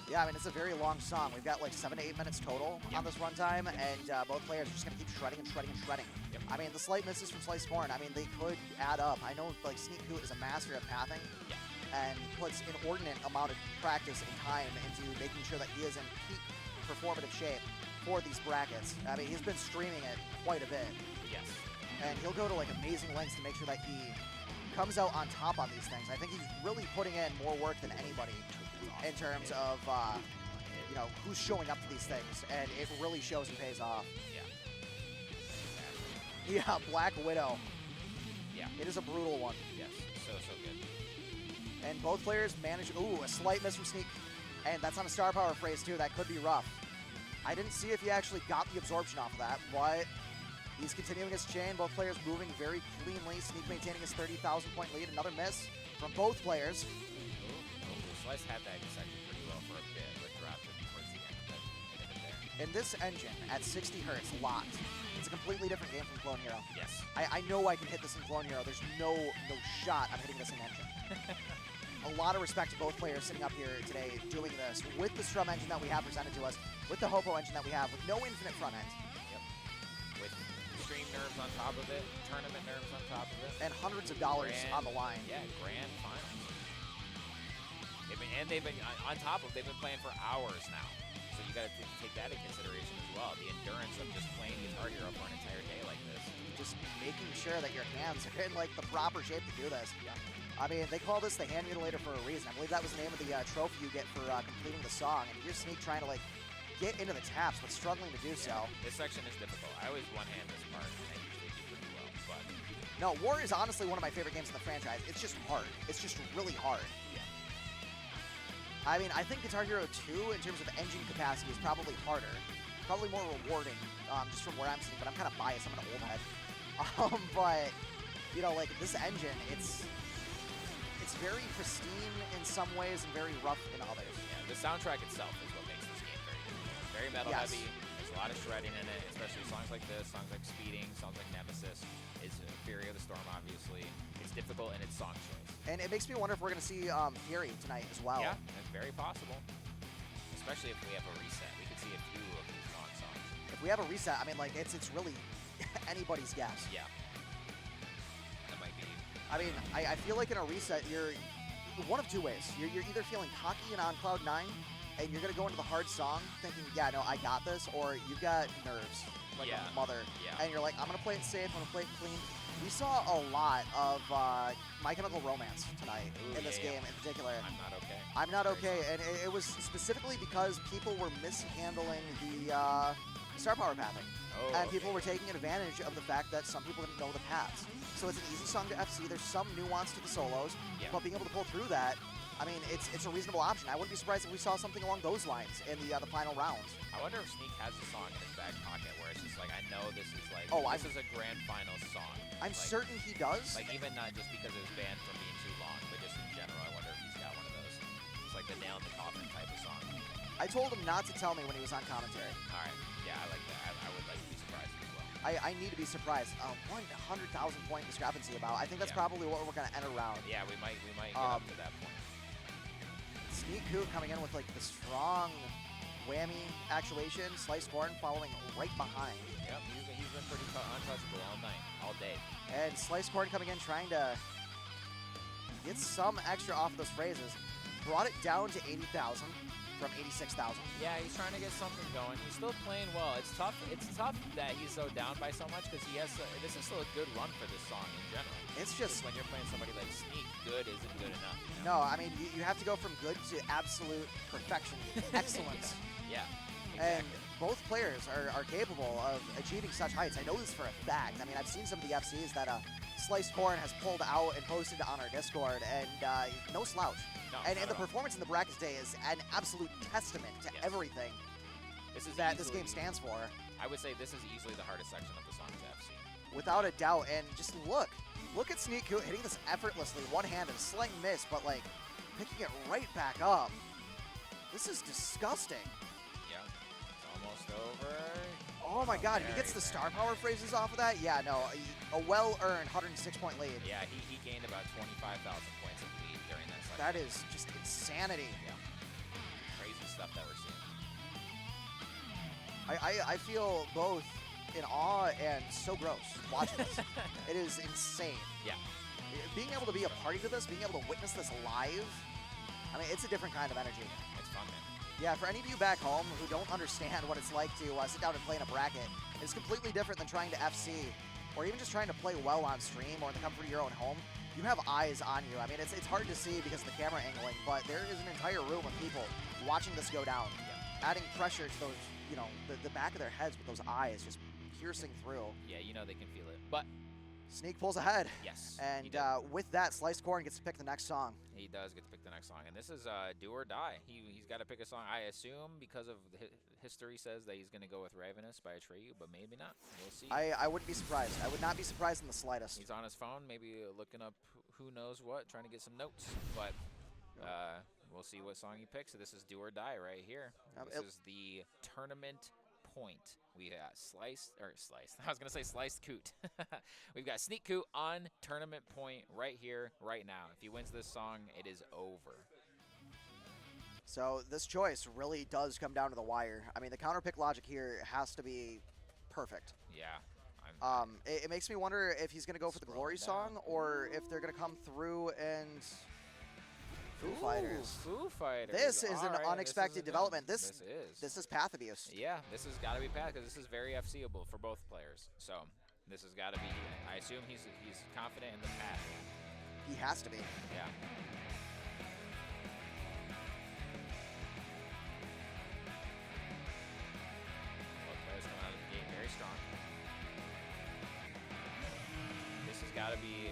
Yeah, I mean, it's a very long song. We've got like 7 to 8 minutes total on this runtime, and both players are just going to keep shredding and shredding and shredding. Yep. I mean, the slight misses from SneakCoot, I mean, they could add up. I know, like, SneakCoot is a master at pathing and puts inordinate amount of practice and time into making sure that he is in peak performative shape for these brackets. I mean, he's been streaming it quite a bit. Yes. And he'll go to, like, amazing lengths to make sure that he comes out on top on these things. I think he's really putting in more work than anybody in terms of, you know, who's showing up to these things, and it really shows and pays off. Yeah. Yeah, Black Widow. Yeah. It is a brutal one. Yes. So good. And both players manage, ooh, a slight miss from Sneak, and that's on a star power phrase too, that could be rough. I didn't see if he actually got the absorption off of that, but he's continuing his chain, both players moving very cleanly, Sneak maintaining his 30,000 point lead, another miss from both players. Slice had that section pretty well for a bit, but dropped it towards the end. But hit it there. And this engine at 60 hertz locked. It's a completely different game from Clone Hero. Yes. I know I can hit this in Clone Hero. There's no shot I'm hitting this in engine. A lot of respect to both players sitting up here today doing this with the Strum engine that we have presented to us, with the Hopo engine that we have, with no infinite front end. Yep. With stream nerves on top of it, tournament nerves on top of it. And hundreds of dollars on the line. Yeah, grand finals. They've been on top of. They've been playing for hours now, so you got to take that in consideration as well. The endurance of just playing Guitar Hero for an entire day like this. Just making sure that your hands are in like the proper shape to do this. Yeah. I mean, they call this the hand mutilator for a reason. I believe that was the name of the trophy you get for completing the song. And you're Sneak trying to like get into the taps, but struggling to do so. This section is difficult. I always one-hand this part, and I usually do pretty well. But no, War is honestly one of my favorite games in the franchise. It's just hard. It's just really hard. yeah. I mean, I think Guitar Hero 2, in terms of engine capacity, is probably harder. Probably more rewarding, just from where I'm sitting, but I'm kind of biased. I'm an old head. But, you know, like, this engine, it's very pristine in some ways and very rough in others. Yeah, the soundtrack itself is what makes this game very difficult. It's very metal heavy. There's a lot of shredding in it, especially songs like this, songs like Speeding, songs like Nemesis. It's Fury of the Storm, obviously. It's difficult in its song choice. And it makes me wonder if we're going to see Fury tonight as well. Yeah, it's very possible. Especially if we have a reset. We could see a few of these long songs. If we have a reset, I mean, like, it's really anybody's guess. Yeah. That might be. I mean, I feel like in a reset, you're one of two ways. You're either feeling cocky and on cloud 9, and you're going to go into the hard song thinking, yeah, no, I got this, or you've got nerves like a mother. Yeah. And you're like, I'm going to play it safe, I'm going to play it clean. We saw a lot of My Chemical Romance tonight in this game in particular. I'm not okay. I'm not okay, and it was specifically because people were mishandling the star power pathing. Oh, And people were taking advantage of the fact that some people didn't know the paths. So it's an easy song to FC. There's some nuance to the solos, but being able to pull through that, I mean, it's a reasonable option. I wouldn't be surprised if we saw something along those lines in the final rounds. I wonder if Sneak has a song in his back pocket where it's just like, I know this is like, this is a grand final song. I'm like, certain he does. Like, even not just because it was banned from being too long, but just in general, I wonder if he's got one of those. It's like the nail in the coffin type of song. I told him not to tell me when he was on commentary. All right. Yeah, I like that. I would like to be surprised as well. I need to be surprised. 100,000 point discrepancy about. I think that's probably what we're going to enter around. Yeah, we might get up to that point. SneakCoot coming in with like the strong whammy actuation. SneakCoot following right behind. Yep, he's been pretty untouchable all night, all day. And SneakCoot coming in trying to get some extra off those phrases. Brought it down to 80,000 from 86,000. Yeah, he's trying to get something going. He's still playing well. It's tough that he's so down by so much because this is still a good run for this song in general. It's just when you're playing somebody like Sneak, good isn't good enough. You No, know? I mean, you have to go from good to absolute perfection, excellence. Yeah, And exactly. both players are capable of achieving such heights. I know this for a fact. I mean, I've seen some of the FCs that SneakCoot has pulled out and posted on our Discord, and no slouch. No, And not the at all. performance in the brackets day is an absolute testament to everything This game stands for. I would say this is easily the hardest section of the songs I've seen. Without a doubt. And just look at SneakCoot hitting this effortlessly, one-handed, slight miss, but like picking it right back up. This is disgusting. Yeah, it's almost over. Oh my God, if he There gets you the go. star power phrases off of that, yeah, no, a well-earned 106-point lead. Yeah, he gained about 25,000 points of lead during that section. That is just insanity. Yeah. Crazy stuff that we're seeing. I feel both in awe and so gross watching this. It is insane. Yeah. Being able to be a party to this, being able to witness this live, I mean, it's a different kind of energy. It's fun, man. Yeah, for any of you back home who don't understand what it's like to sit down and play in a bracket, it's completely different than trying to FC or even just trying to play well on stream or in the comfort of your own home. You have eyes on you. I mean, it's hard to see because of the camera angling, but there is an entire room of people watching this go down, adding pressure to those, you know, the back of their heads with those eyes just piercing through. Yeah, you know they can feel it. But Sneak pulls ahead. yes, And he did. with that, SliceCorn gets to pick the next song. He does get to pick the next song, and this is Do or Die. He's got to pick a song. I assume because of the history says that he's going to go with Ravenous by Atreyu, but maybe not. We'll see. I wouldn't be surprised. I would not be surprised in the slightest. He's on his phone, maybe looking up who knows what, trying to get some notes. But we'll see what song he picks. So this is Do or Die right here. This is the tournament point. We got sliced. I was gonna say SliceCoot. We've got SneakCoot on tournament point right here, right now. If he wins this song, it is over. So this choice really does come down to the wire. I mean, the counter pick logic here has to be perfect. Yeah. It makes me wonder if he's gonna go for the Glory song or if they're gonna come through and Foo Fighters. Foo Fighters. This is an All right, unexpected development. This is. is path abuse. Yeah, this has got to be path because this is very FCable for both players. So this has got to be. I assume he's confident in the path. He has to be. Yeah. Both players coming out of the gate very strong. This has got to be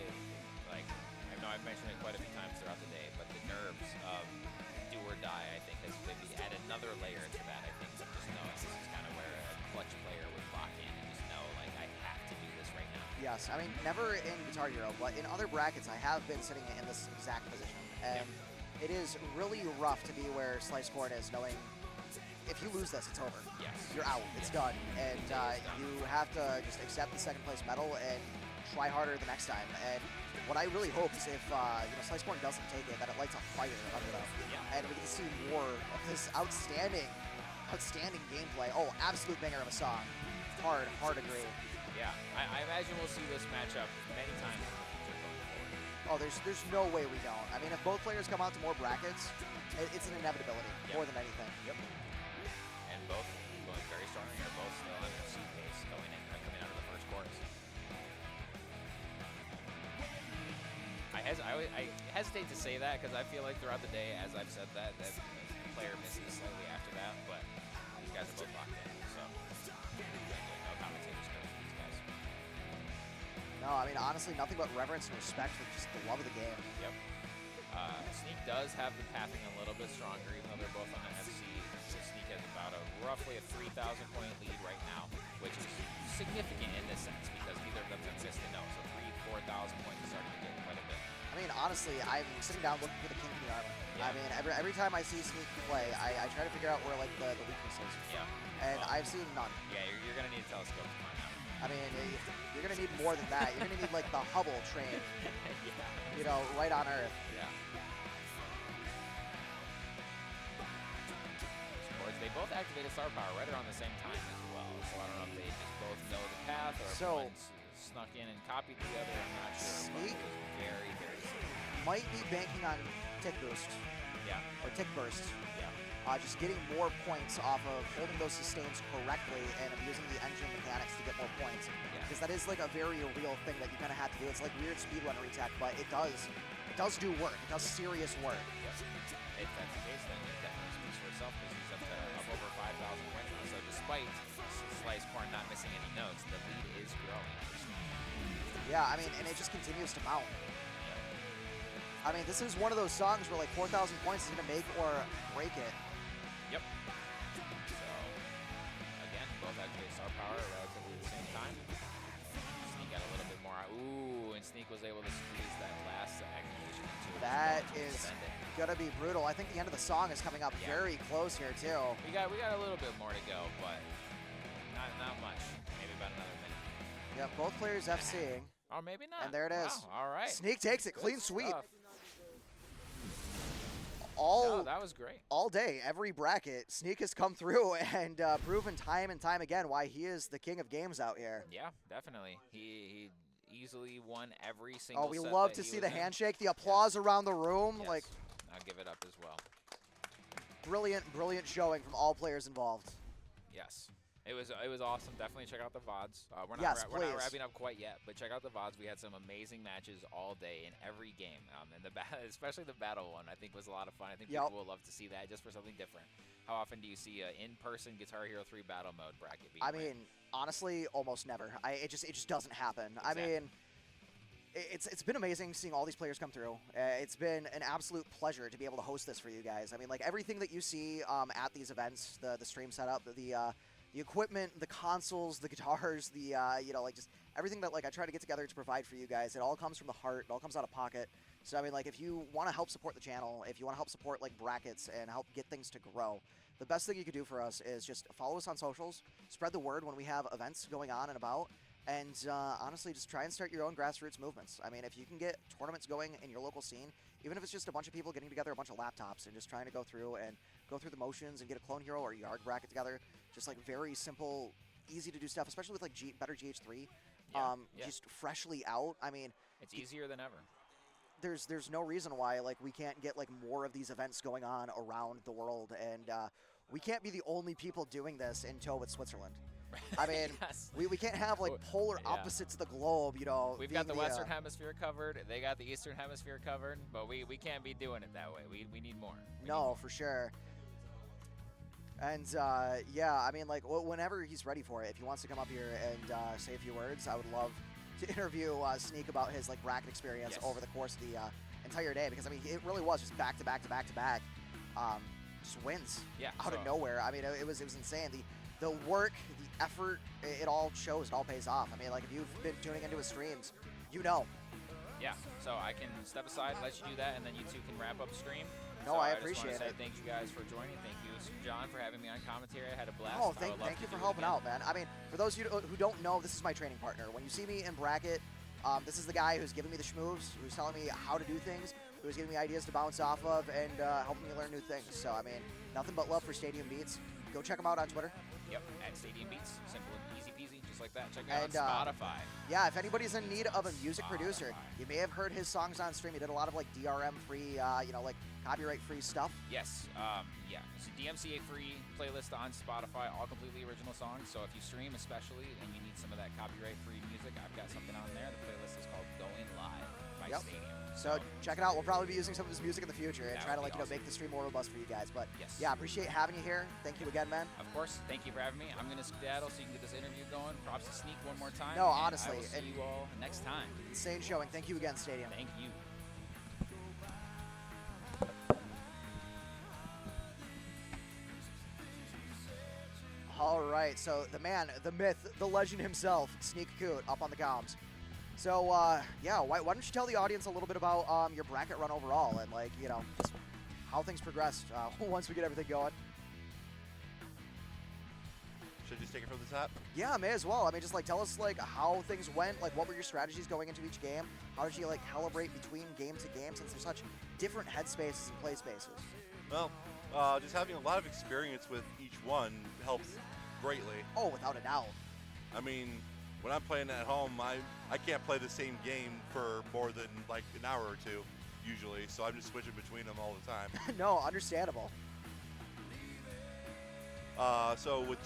like I know I've mentioned it quite a few times throughout the day, but the nerves of Do or Die, I think, has maybe add another layer to that. I think just knowing this is kind of where a clutch player would lock in and just know, like, I have to do this right now. Yes, I mean, never in Guitar Hero, but in other brackets, I have been sitting in this exact position. And it is really rough to be where SliceCorn is, knowing if you lose this, it's over. Yes. You're out. It's done. And you have to just accept the second place medal and try harder the next time. And what I really hope is if SliceCorn doesn't take it, that it lights a fire under them. Yeah. And we get to see more of this outstanding gameplay. Oh, absolute banger of a song. Hard agree. Yeah, I imagine we'll see this matchup many times in the future going forward. Oh, there's no way we don't. I mean, if both players come out to more brackets, it's an inevitability more than anything. Yep. And both going very strong here, both still on FC pace coming out of the first chorus. I hesitate to say that because I feel like throughout the day, as I've said that the player misses slightly after that, but these guys are both locked in, so no commentators for these guys. No, I mean, honestly, nothing but reverence and respect for just the love of the game. Yep. Sneak does have the pathing a little bit stronger, even though they're both on the FC. So Sneak has about roughly a 3,000 point lead right now, which is significant in this sense because neither of them have missed a no. So 4,000 points is starting to get quite a bit. I mean, honestly, I'm sitting down looking for the kink in the armor. Yeah. I mean, every time I see Sneak play, I try to figure out where, like, the weakness is. Yeah. And I've seen none. Yeah, you're going to need a telescope to find out. I mean, you're going to need more than that. You're going to need, like, the Hubble train, Yeah. you know, right on Earth. Yeah. Chords, they both activated star power right around the same time as well. So I don't know if they just both know the path or if So- one's snuck in and copied the other. I'm not sure. But Sneak? it was very, very similar. Might be banking on tick boost Yeah. or tick burst. Yeah. Just getting more points off of holding those sustains correctly and abusing the engine mechanics to get more points. Yeah. Because that is like a very real thing that you kind of have to do. It's like weird speedrun retech, but it does do work. It does serious work. Yes. If that's the case, then it definitely speaks for itself because he's up over 5,000 points now. So despite SliceCorn not missing any notes, the lead is growing. Yeah, I mean, and it just continues to mount. I mean, this is one of those songs where like 4,000 points is going to make or break it. Yep. So, again, both activate star power relatively at the same time. Sneak got a little bit more. Ooh, and Sneak was able to squeeze that last activation into it. That to is send it. gonna be brutal. I think the end of the song is coming up Yeah. very close here too. We got a little bit more to go, but not much. Maybe about another minute. Yeah, both players FCing. Or maybe not. And there it is. Wow, all right. Sneak takes it, Good clean sweep. stuff. All No, that was great. all day, every bracket, Sneak has come through and proven time and time again why he is the king of games out here. Yeah, definitely. He easily won every single Oh, we set love that to he see was the in. handshake, the applause around the room. Yes. Like, I'll give it up as well. brilliant, brilliant showing from all players involved. Yes. It was awesome. Definitely check out the VODs. We're not Yes, we're not please. wrapping up quite yet, but check out the VODs. We had some amazing matches all day in every game. And especially the battle one, I think was a lot of fun. I think Yep. people will love to see that just for something different. How often do you see an in-person Guitar Hero 3 battle mode bracket being I ran? mean, honestly, almost never. It just doesn't happen. Exactly. I mean, it's been amazing seeing all these players come through. It's been an absolute pleasure to be able to host this for you guys. I mean, like everything that you see at these events, the stream setup, the equipment, the consoles, the guitars, the like just everything that like I try to get together to provide for you guys. It all comes from the heart. It all comes out of pocket. So I mean, like if you want to help support the channel, if you want to help support like brackets and help get things to grow, the best thing you could do for us is just follow us on socials, spread the word when we have events going on and about, and honestly, just try and start your own grassroots movements. I mean, if you can get tournaments going in your local scene, even if it's just a bunch of people getting together, a bunch of laptops, and just trying to go through the motions and get a clone hero or yard bracket together, just like very simple, easy to do stuff, especially with like better GH3, Yeah. just freshly out. I mean, It's easier than ever. there's no reason why like we can't get like more of these events going on around the world, and we can't be the only people doing this in tow with Switzerland. I mean, Yes. we can't have like polar Yeah. opposites of the globe, We've being got the Western Hemisphere covered. They got the Eastern Hemisphere covered, but we can't be doing it that way. We need more. We No, for sure. And yeah, I mean, like whenever he's ready for it, if he wants to come up here and say a few words, I would love to interview Sneak about his like bracket experience Yes. over the course of the entire day, because I mean, it really was just back to back to back to back, just wins Yeah, out so- of nowhere. I mean, it was insane. The work, the effort, it all shows. It all pays off. I mean, like if you've been tuning into his streams, you know. Yeah, so I can step aside, let you do that, and then you two can wrap up stream. No, So I just appreciate wanna say it. Thank you guys for joining. Thank you, John, for having me on commentary. I had a blast. Oh, I would thank love you to for do it helping again. out, man. I mean, for those of you who don't know, this is my training partner. When you see me in bracket, this is the guy who's giving me the schmoves, who's telling me how to do things, who's giving me ideas to bounce off of, and helping me learn new things. So, I mean, nothing but love for Stadium Beats. Go check him out on Twitter. Yep, at Stadium Beats. Simple and easy peasy, just like that. Check me out And, on Spotify. Yeah, if anybody's in need of a music producer, Spotify. you may have heard his songs on stream. He did a lot of like DRM-free, like copyright-free stuff. Yes, yeah. It's a DMCA-free playlist on Spotify, all completely original songs. So if you stream especially and you need some of that copyright-free music, I've got something on there. The playlist is called Going Live by Yep. Stadium. So check it out. We'll probably be using some of his music in the future and That try to would like be awesome. make the stream more robust for you guys. But Yes. yeah, appreciate having you here. Thank you again, man. Of course, thank you for having me. I'm going to skedaddle so you can get this interview going. Props to Sneak one more time. No, and honestly, I will see and- you all next time. Insane showing. Thank you again, Stadium. Thank you. All right, so the man, the myth, the legend himself, SneakCoot, up on the comms. So, yeah, why don't you tell the audience a little bit about your bracket run overall and, like, just how things progressed once we get everything going? Should I just take it from the top? Yeah, may as well. I mean, just, like, tell us, like, how things went. Like, what were your strategies going into each game? How did you, like, calibrate between game to game since there's such different headspaces and play spaces? Well, just having a lot of experience with each one helps greatly. Oh, without a doubt. I mean, when I'm playing at home, I can't play the same game for more than like an hour or two, usually. So I'm just switching between them all the time. No, understandable. So with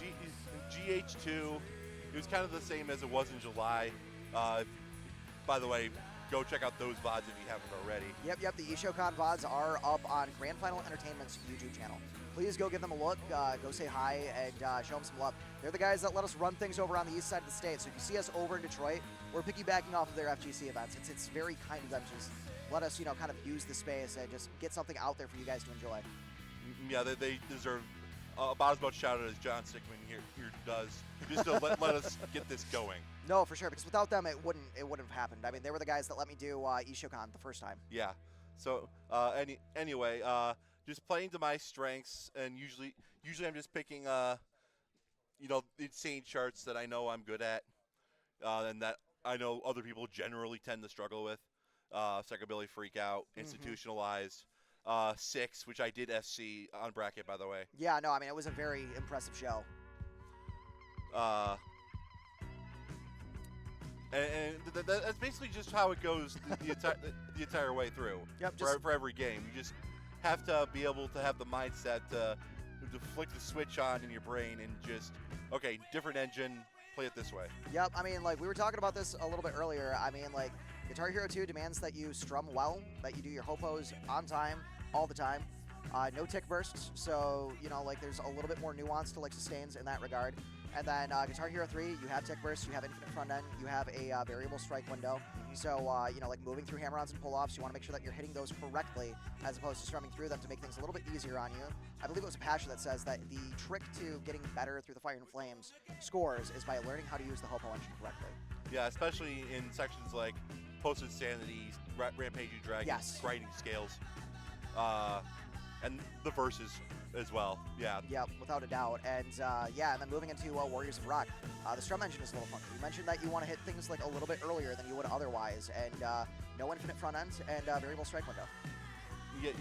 GH2, it was kind of the same as it was in July. By the way, go check out those VODs if you haven't already. Yep, the eShowCon VODs are up on Grand Final Entertainment's YouTube channel. Please go give them a look, go say hi, and show them some love. They're the guys that let us run things over on the east side of the state, so if you see us over in Detroit, we're piggybacking off of their FGC events. It's very kind of them to just let us, kind of use the space and just get something out there for you guys to enjoy. Yeah, they deserve about as much shout out as John Stickman here does, just to let us get this going. No, for sure, because without them, it wouldn't have happened. I mean, they were the guys that let me do Ishokan the first time. Yeah. So anyway, just playing to my strengths, and usually I'm just picking insane charts that I know I'm good at, and that I know other people generally tend to struggle with. Psychobilly Freak Out, Institutionalized, 6, which I did SC on bracket, by the way. Yeah, no, I mean, it was a very impressive show. And that's basically just how it goes the entire way through. Yep. For every game, you just have to be able to have the mindset to flick the switch on in your brain and just, okay, different engine, play it this way. Yep. I mean, like we were talking about this a little bit earlier. I mean, like Guitar Hero 2 demands that you strum well, that you do your hopos on time, all the time. No tick bursts, so like there's a little bit more nuance to like sustains in that regard. And then Guitar Hero 3, you have tick bursts, you have infinite front end, you have a variable strike window. So like moving through hammer-ons and pull-offs, you want to make sure that you're hitting those correctly as opposed to strumming through them to make things a little bit easier on you. I believe it was Apasher that says that the trick to getting better through the Fire and Flames scores is by learning how to use the hopo engine correctly. Yeah, especially in sections like Posted Sanity, Rampaging Dragon, Yes. Grinding Scales, and the verses as well. Yeah. Yep, without a doubt. And yeah, and then moving into Warriors of Rock, the strum engine is a little funky. You mentioned that you want to hit things like a little bit earlier than you would otherwise, and no infinite front end and variable strike window.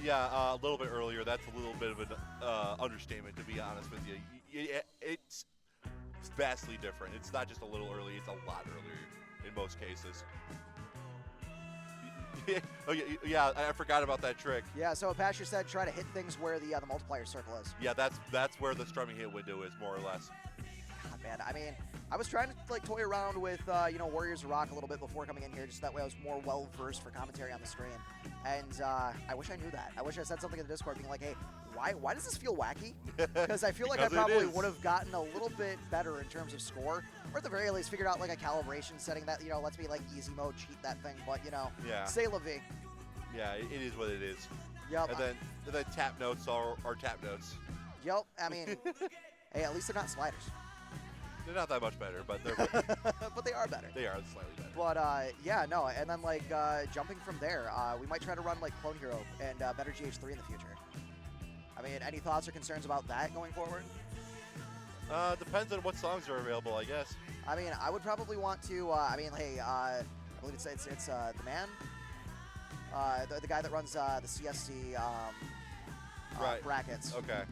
Yeah, a little bit earlier. That's a little bit of an understatement, to be honest with you. It's vastly different. It's not just a little early; it's a lot earlier in most cases. Oh yeah, I forgot about that trick. Yeah, so Apasher said try to hit things where the multiplier circle is. Yeah, that's where the strumming hit window is, more or less. God, man, I mean, I was trying to like toy around with Warriors of Rock a little bit before coming in here, just that way I was more well versed for commentary on the stream. And I wish I knew that. I wish I said something in the Discord, being like, hey, why does this feel wacky? Because I feel like I probably would have gotten a little bit better in terms of score, or at the very least figured out like a calibration setting that lets me like easy mode cheat that thing. But yeah. C'est la vie. Yeah, it is what it is. Yep. And then tap notes are tap notes. Yep. I mean, hey, at least they're not sliders. They're not that much better, but they're but they are better. They are slightly better. But yeah, no, and then like jumping from there, we might try to run like Clone Hero and better GH3 in the future. I mean, any thoughts or concerns about that going forward? Depends on what songs are available, I guess. I mean, I would probably want to. I mean, hey, I believe it's the man, the guy that runs the CSC right. brackets. Okay.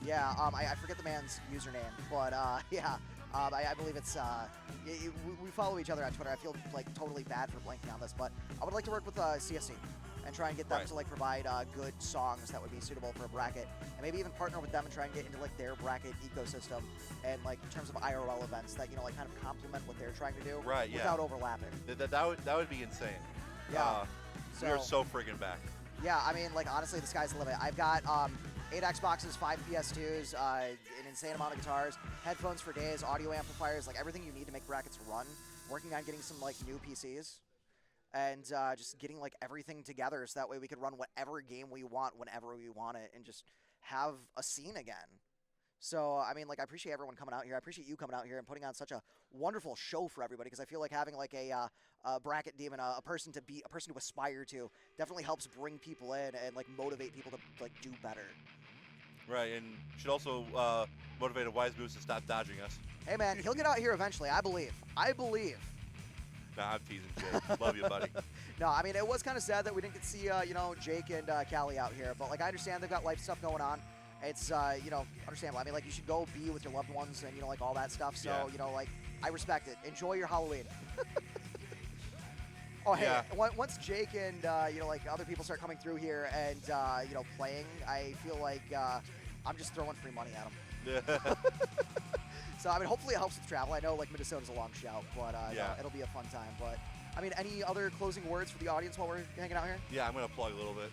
Yeah, I forget the man's username, but yeah, I believe it's. We follow each other on Twitter. I feel like totally bad for blanking on this, but I would like to work with CSC and try and get them right. to like provide good songs that would be suitable for a bracket, and maybe even partner with them and try and get into like their bracket ecosystem and like in terms of IRL events that like kind of complement what they're trying to do, right? Without yeah. overlapping. That would be insane. Yeah. We are so friggin' back. Yeah, I mean, like honestly, the sky's the limit. I've got 8 Xboxes, 5 PS2s, an insane amount of guitars, headphones for days, audio amplifiers, like everything you need to make brackets run. Working on getting some like new PCs. And just getting like everything together so that way we could run whatever game we want whenever we want it and just have a scene again. So, I mean, like, I appreciate everyone coming out here. I appreciate you coming out here and putting on such a wonderful show for everybody, because I feel like having like a bracket demon, a person to beat, a person to aspire to, definitely helps bring people in and like motivate people to like do better. Right, and should also motivate a wise moose to stop dodging us. Hey man, he'll get out here eventually. I believe. Nah, I'm teasing, Jake. Love you, buddy. No, I mean, it was kind of sad that we didn't get to see, Jake and Callie out here. But, like, I understand they've got life stuff going on. It's, understandable. I mean, like, you should go be with your loved ones and, like, all that stuff. So, yeah. like, I respect it. Enjoy your Halloween. Oh, hey, yeah. Once Jake and, like, other people start coming through here and, playing, I feel like I'm just throwing free money at them. So, I mean, hopefully it helps with travel. I know, like, Minnesota's a long shout, but yeah. It'll be a fun time. But, I mean, any other closing words for the audience while we're hanging out here? Yeah, I'm going to plug a little bit.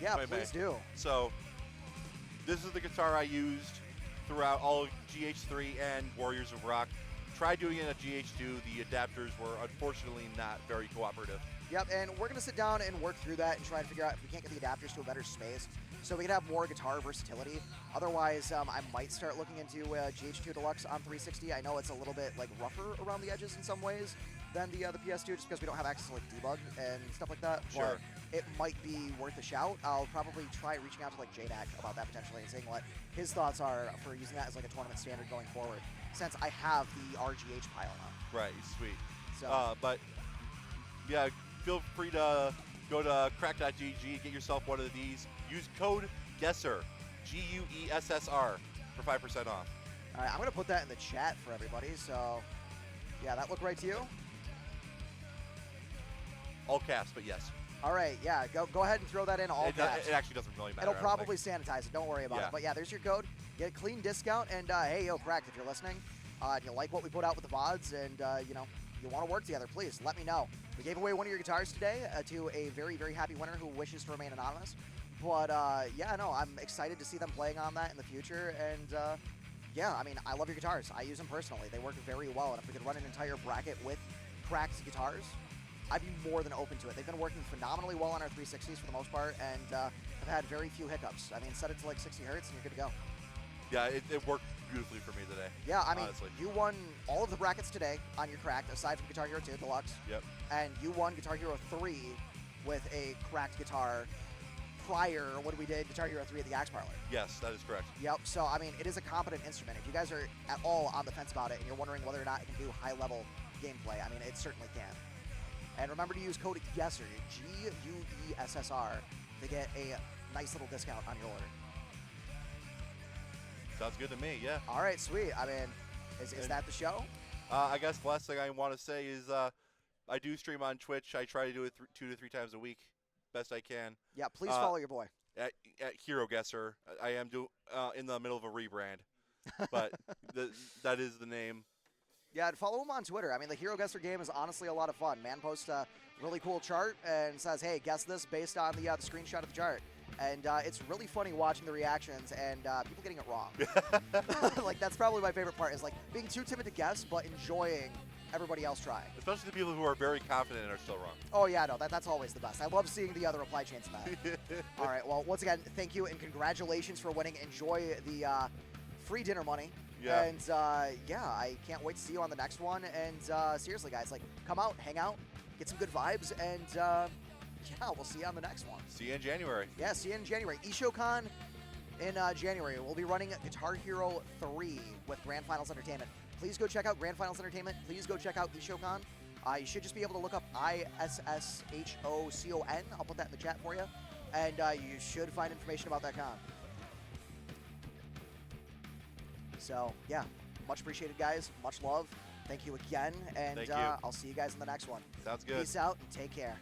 Yeah, please do. So, this is the guitar I used throughout all of GH3 and Warriors of Rock. Tried doing it at GH2. The adapters were unfortunately not very cooperative. Yep, and we're going to sit down and work through that and try to figure out if we can't get the adapters to a better space so we can have more guitar versatility. Otherwise, I might start looking into GH2 Deluxe on 360. I know it's a little bit like rougher around the edges in some ways than the PS2, just because we don't have access to like debug and stuff like that. Sure. But it might be worth a shout. I'll probably try reaching out to like JDAC about that potentially and seeing what his thoughts are for using that as like a tournament standard going forward, since I have the RGH pile now. Right, sweet. So, But yeah, feel free to go to crack.gg, get yourself one of these. Use code GUESSR, GUESSR, for 5% off. all right, I'm gonna put that in the chat for everybody. So, yeah, that look right to you? All caps, but yes. All right, yeah, go ahead and throw that in all caps. It actually doesn't really matter. It'll probably sanitize it. Don't worry about Yeah. it. But yeah, there's your code. Get a clean discount. And hey, yo, Cracked, if you're listening, and you like what we put out with the VODs, and you know, you want to work together, please let me know. We gave away one of your guitars today to a very, very happy winner who wishes to remain anonymous. But yeah, no, I'm excited to see them playing on that in the future. And yeah, I mean, I love your guitars. I use them personally. They work very well. And if we could run an entire bracket with Cracked guitars, I'd be more than open to it. They've been working phenomenally well on our 360s for the most part, and have had very few hiccups. I mean, set it to like 60 hertz and you're good to go. Yeah, it worked beautifully for me today. Yeah, I mean, honestly. you won all of the brackets today on your Cracked, aside from Guitar Hero 2 Deluxe. Yep. And you won Guitar Hero 3 with a Cracked guitar prior when we did Guitar Hero 3 at the Axe Parlor. Yes, that is correct. Yep, so I mean, it is a competent instrument. If you guys are at all on the fence about it and you're wondering whether or not it can do high-level gameplay, I mean, it certainly can. And remember to use code GUESSR, GUESSR, to get a nice little discount on your order. Sounds good to me, yeah. All right, sweet. I mean, is that the show? I guess the last thing I want to say is I do stream on Twitch. I try to do it 2 to 3 times a week, best I can. Yeah, please follow your boy. At Hero Guesser. I am in the middle of a rebrand, but that is the name. Yeah, and follow him on Twitter. I mean, the Hero Guesser game is honestly a lot of fun. Man posts a really cool chart and says, hey, guess this based on the screenshot of the chart. And it's really funny watching the reactions and people getting it wrong. Like, that's probably my favorite part, is like being too timid to guess, but enjoying everybody else trying. Especially the people who are very confident and are still wrong. Oh, yeah, no, that's always the best. I love seeing the other reply chains in that. All right, well, once again, thank you and congratulations for winning. Enjoy the free dinner money. Yeah. And, yeah, I can't wait to see you on the next one. And, seriously, guys, like, come out, hang out, get some good vibes, and, yeah, we'll see you on the next one. See you in January. Yeah, see you in January. ESHOCon in January. We'll be running Guitar Hero 3 with Grand Finals Entertainment. Please go check out Grand Finals Entertainment. Please go check out ESHOCon. You should just be able to look up ISSHOCON. I'll put that in the chat for you. And you should find information about that con. So, yeah, much appreciated, guys. Much love. Thank you again. And Thank you. I'll see you guys in the next one. Sounds good. Peace out and take care.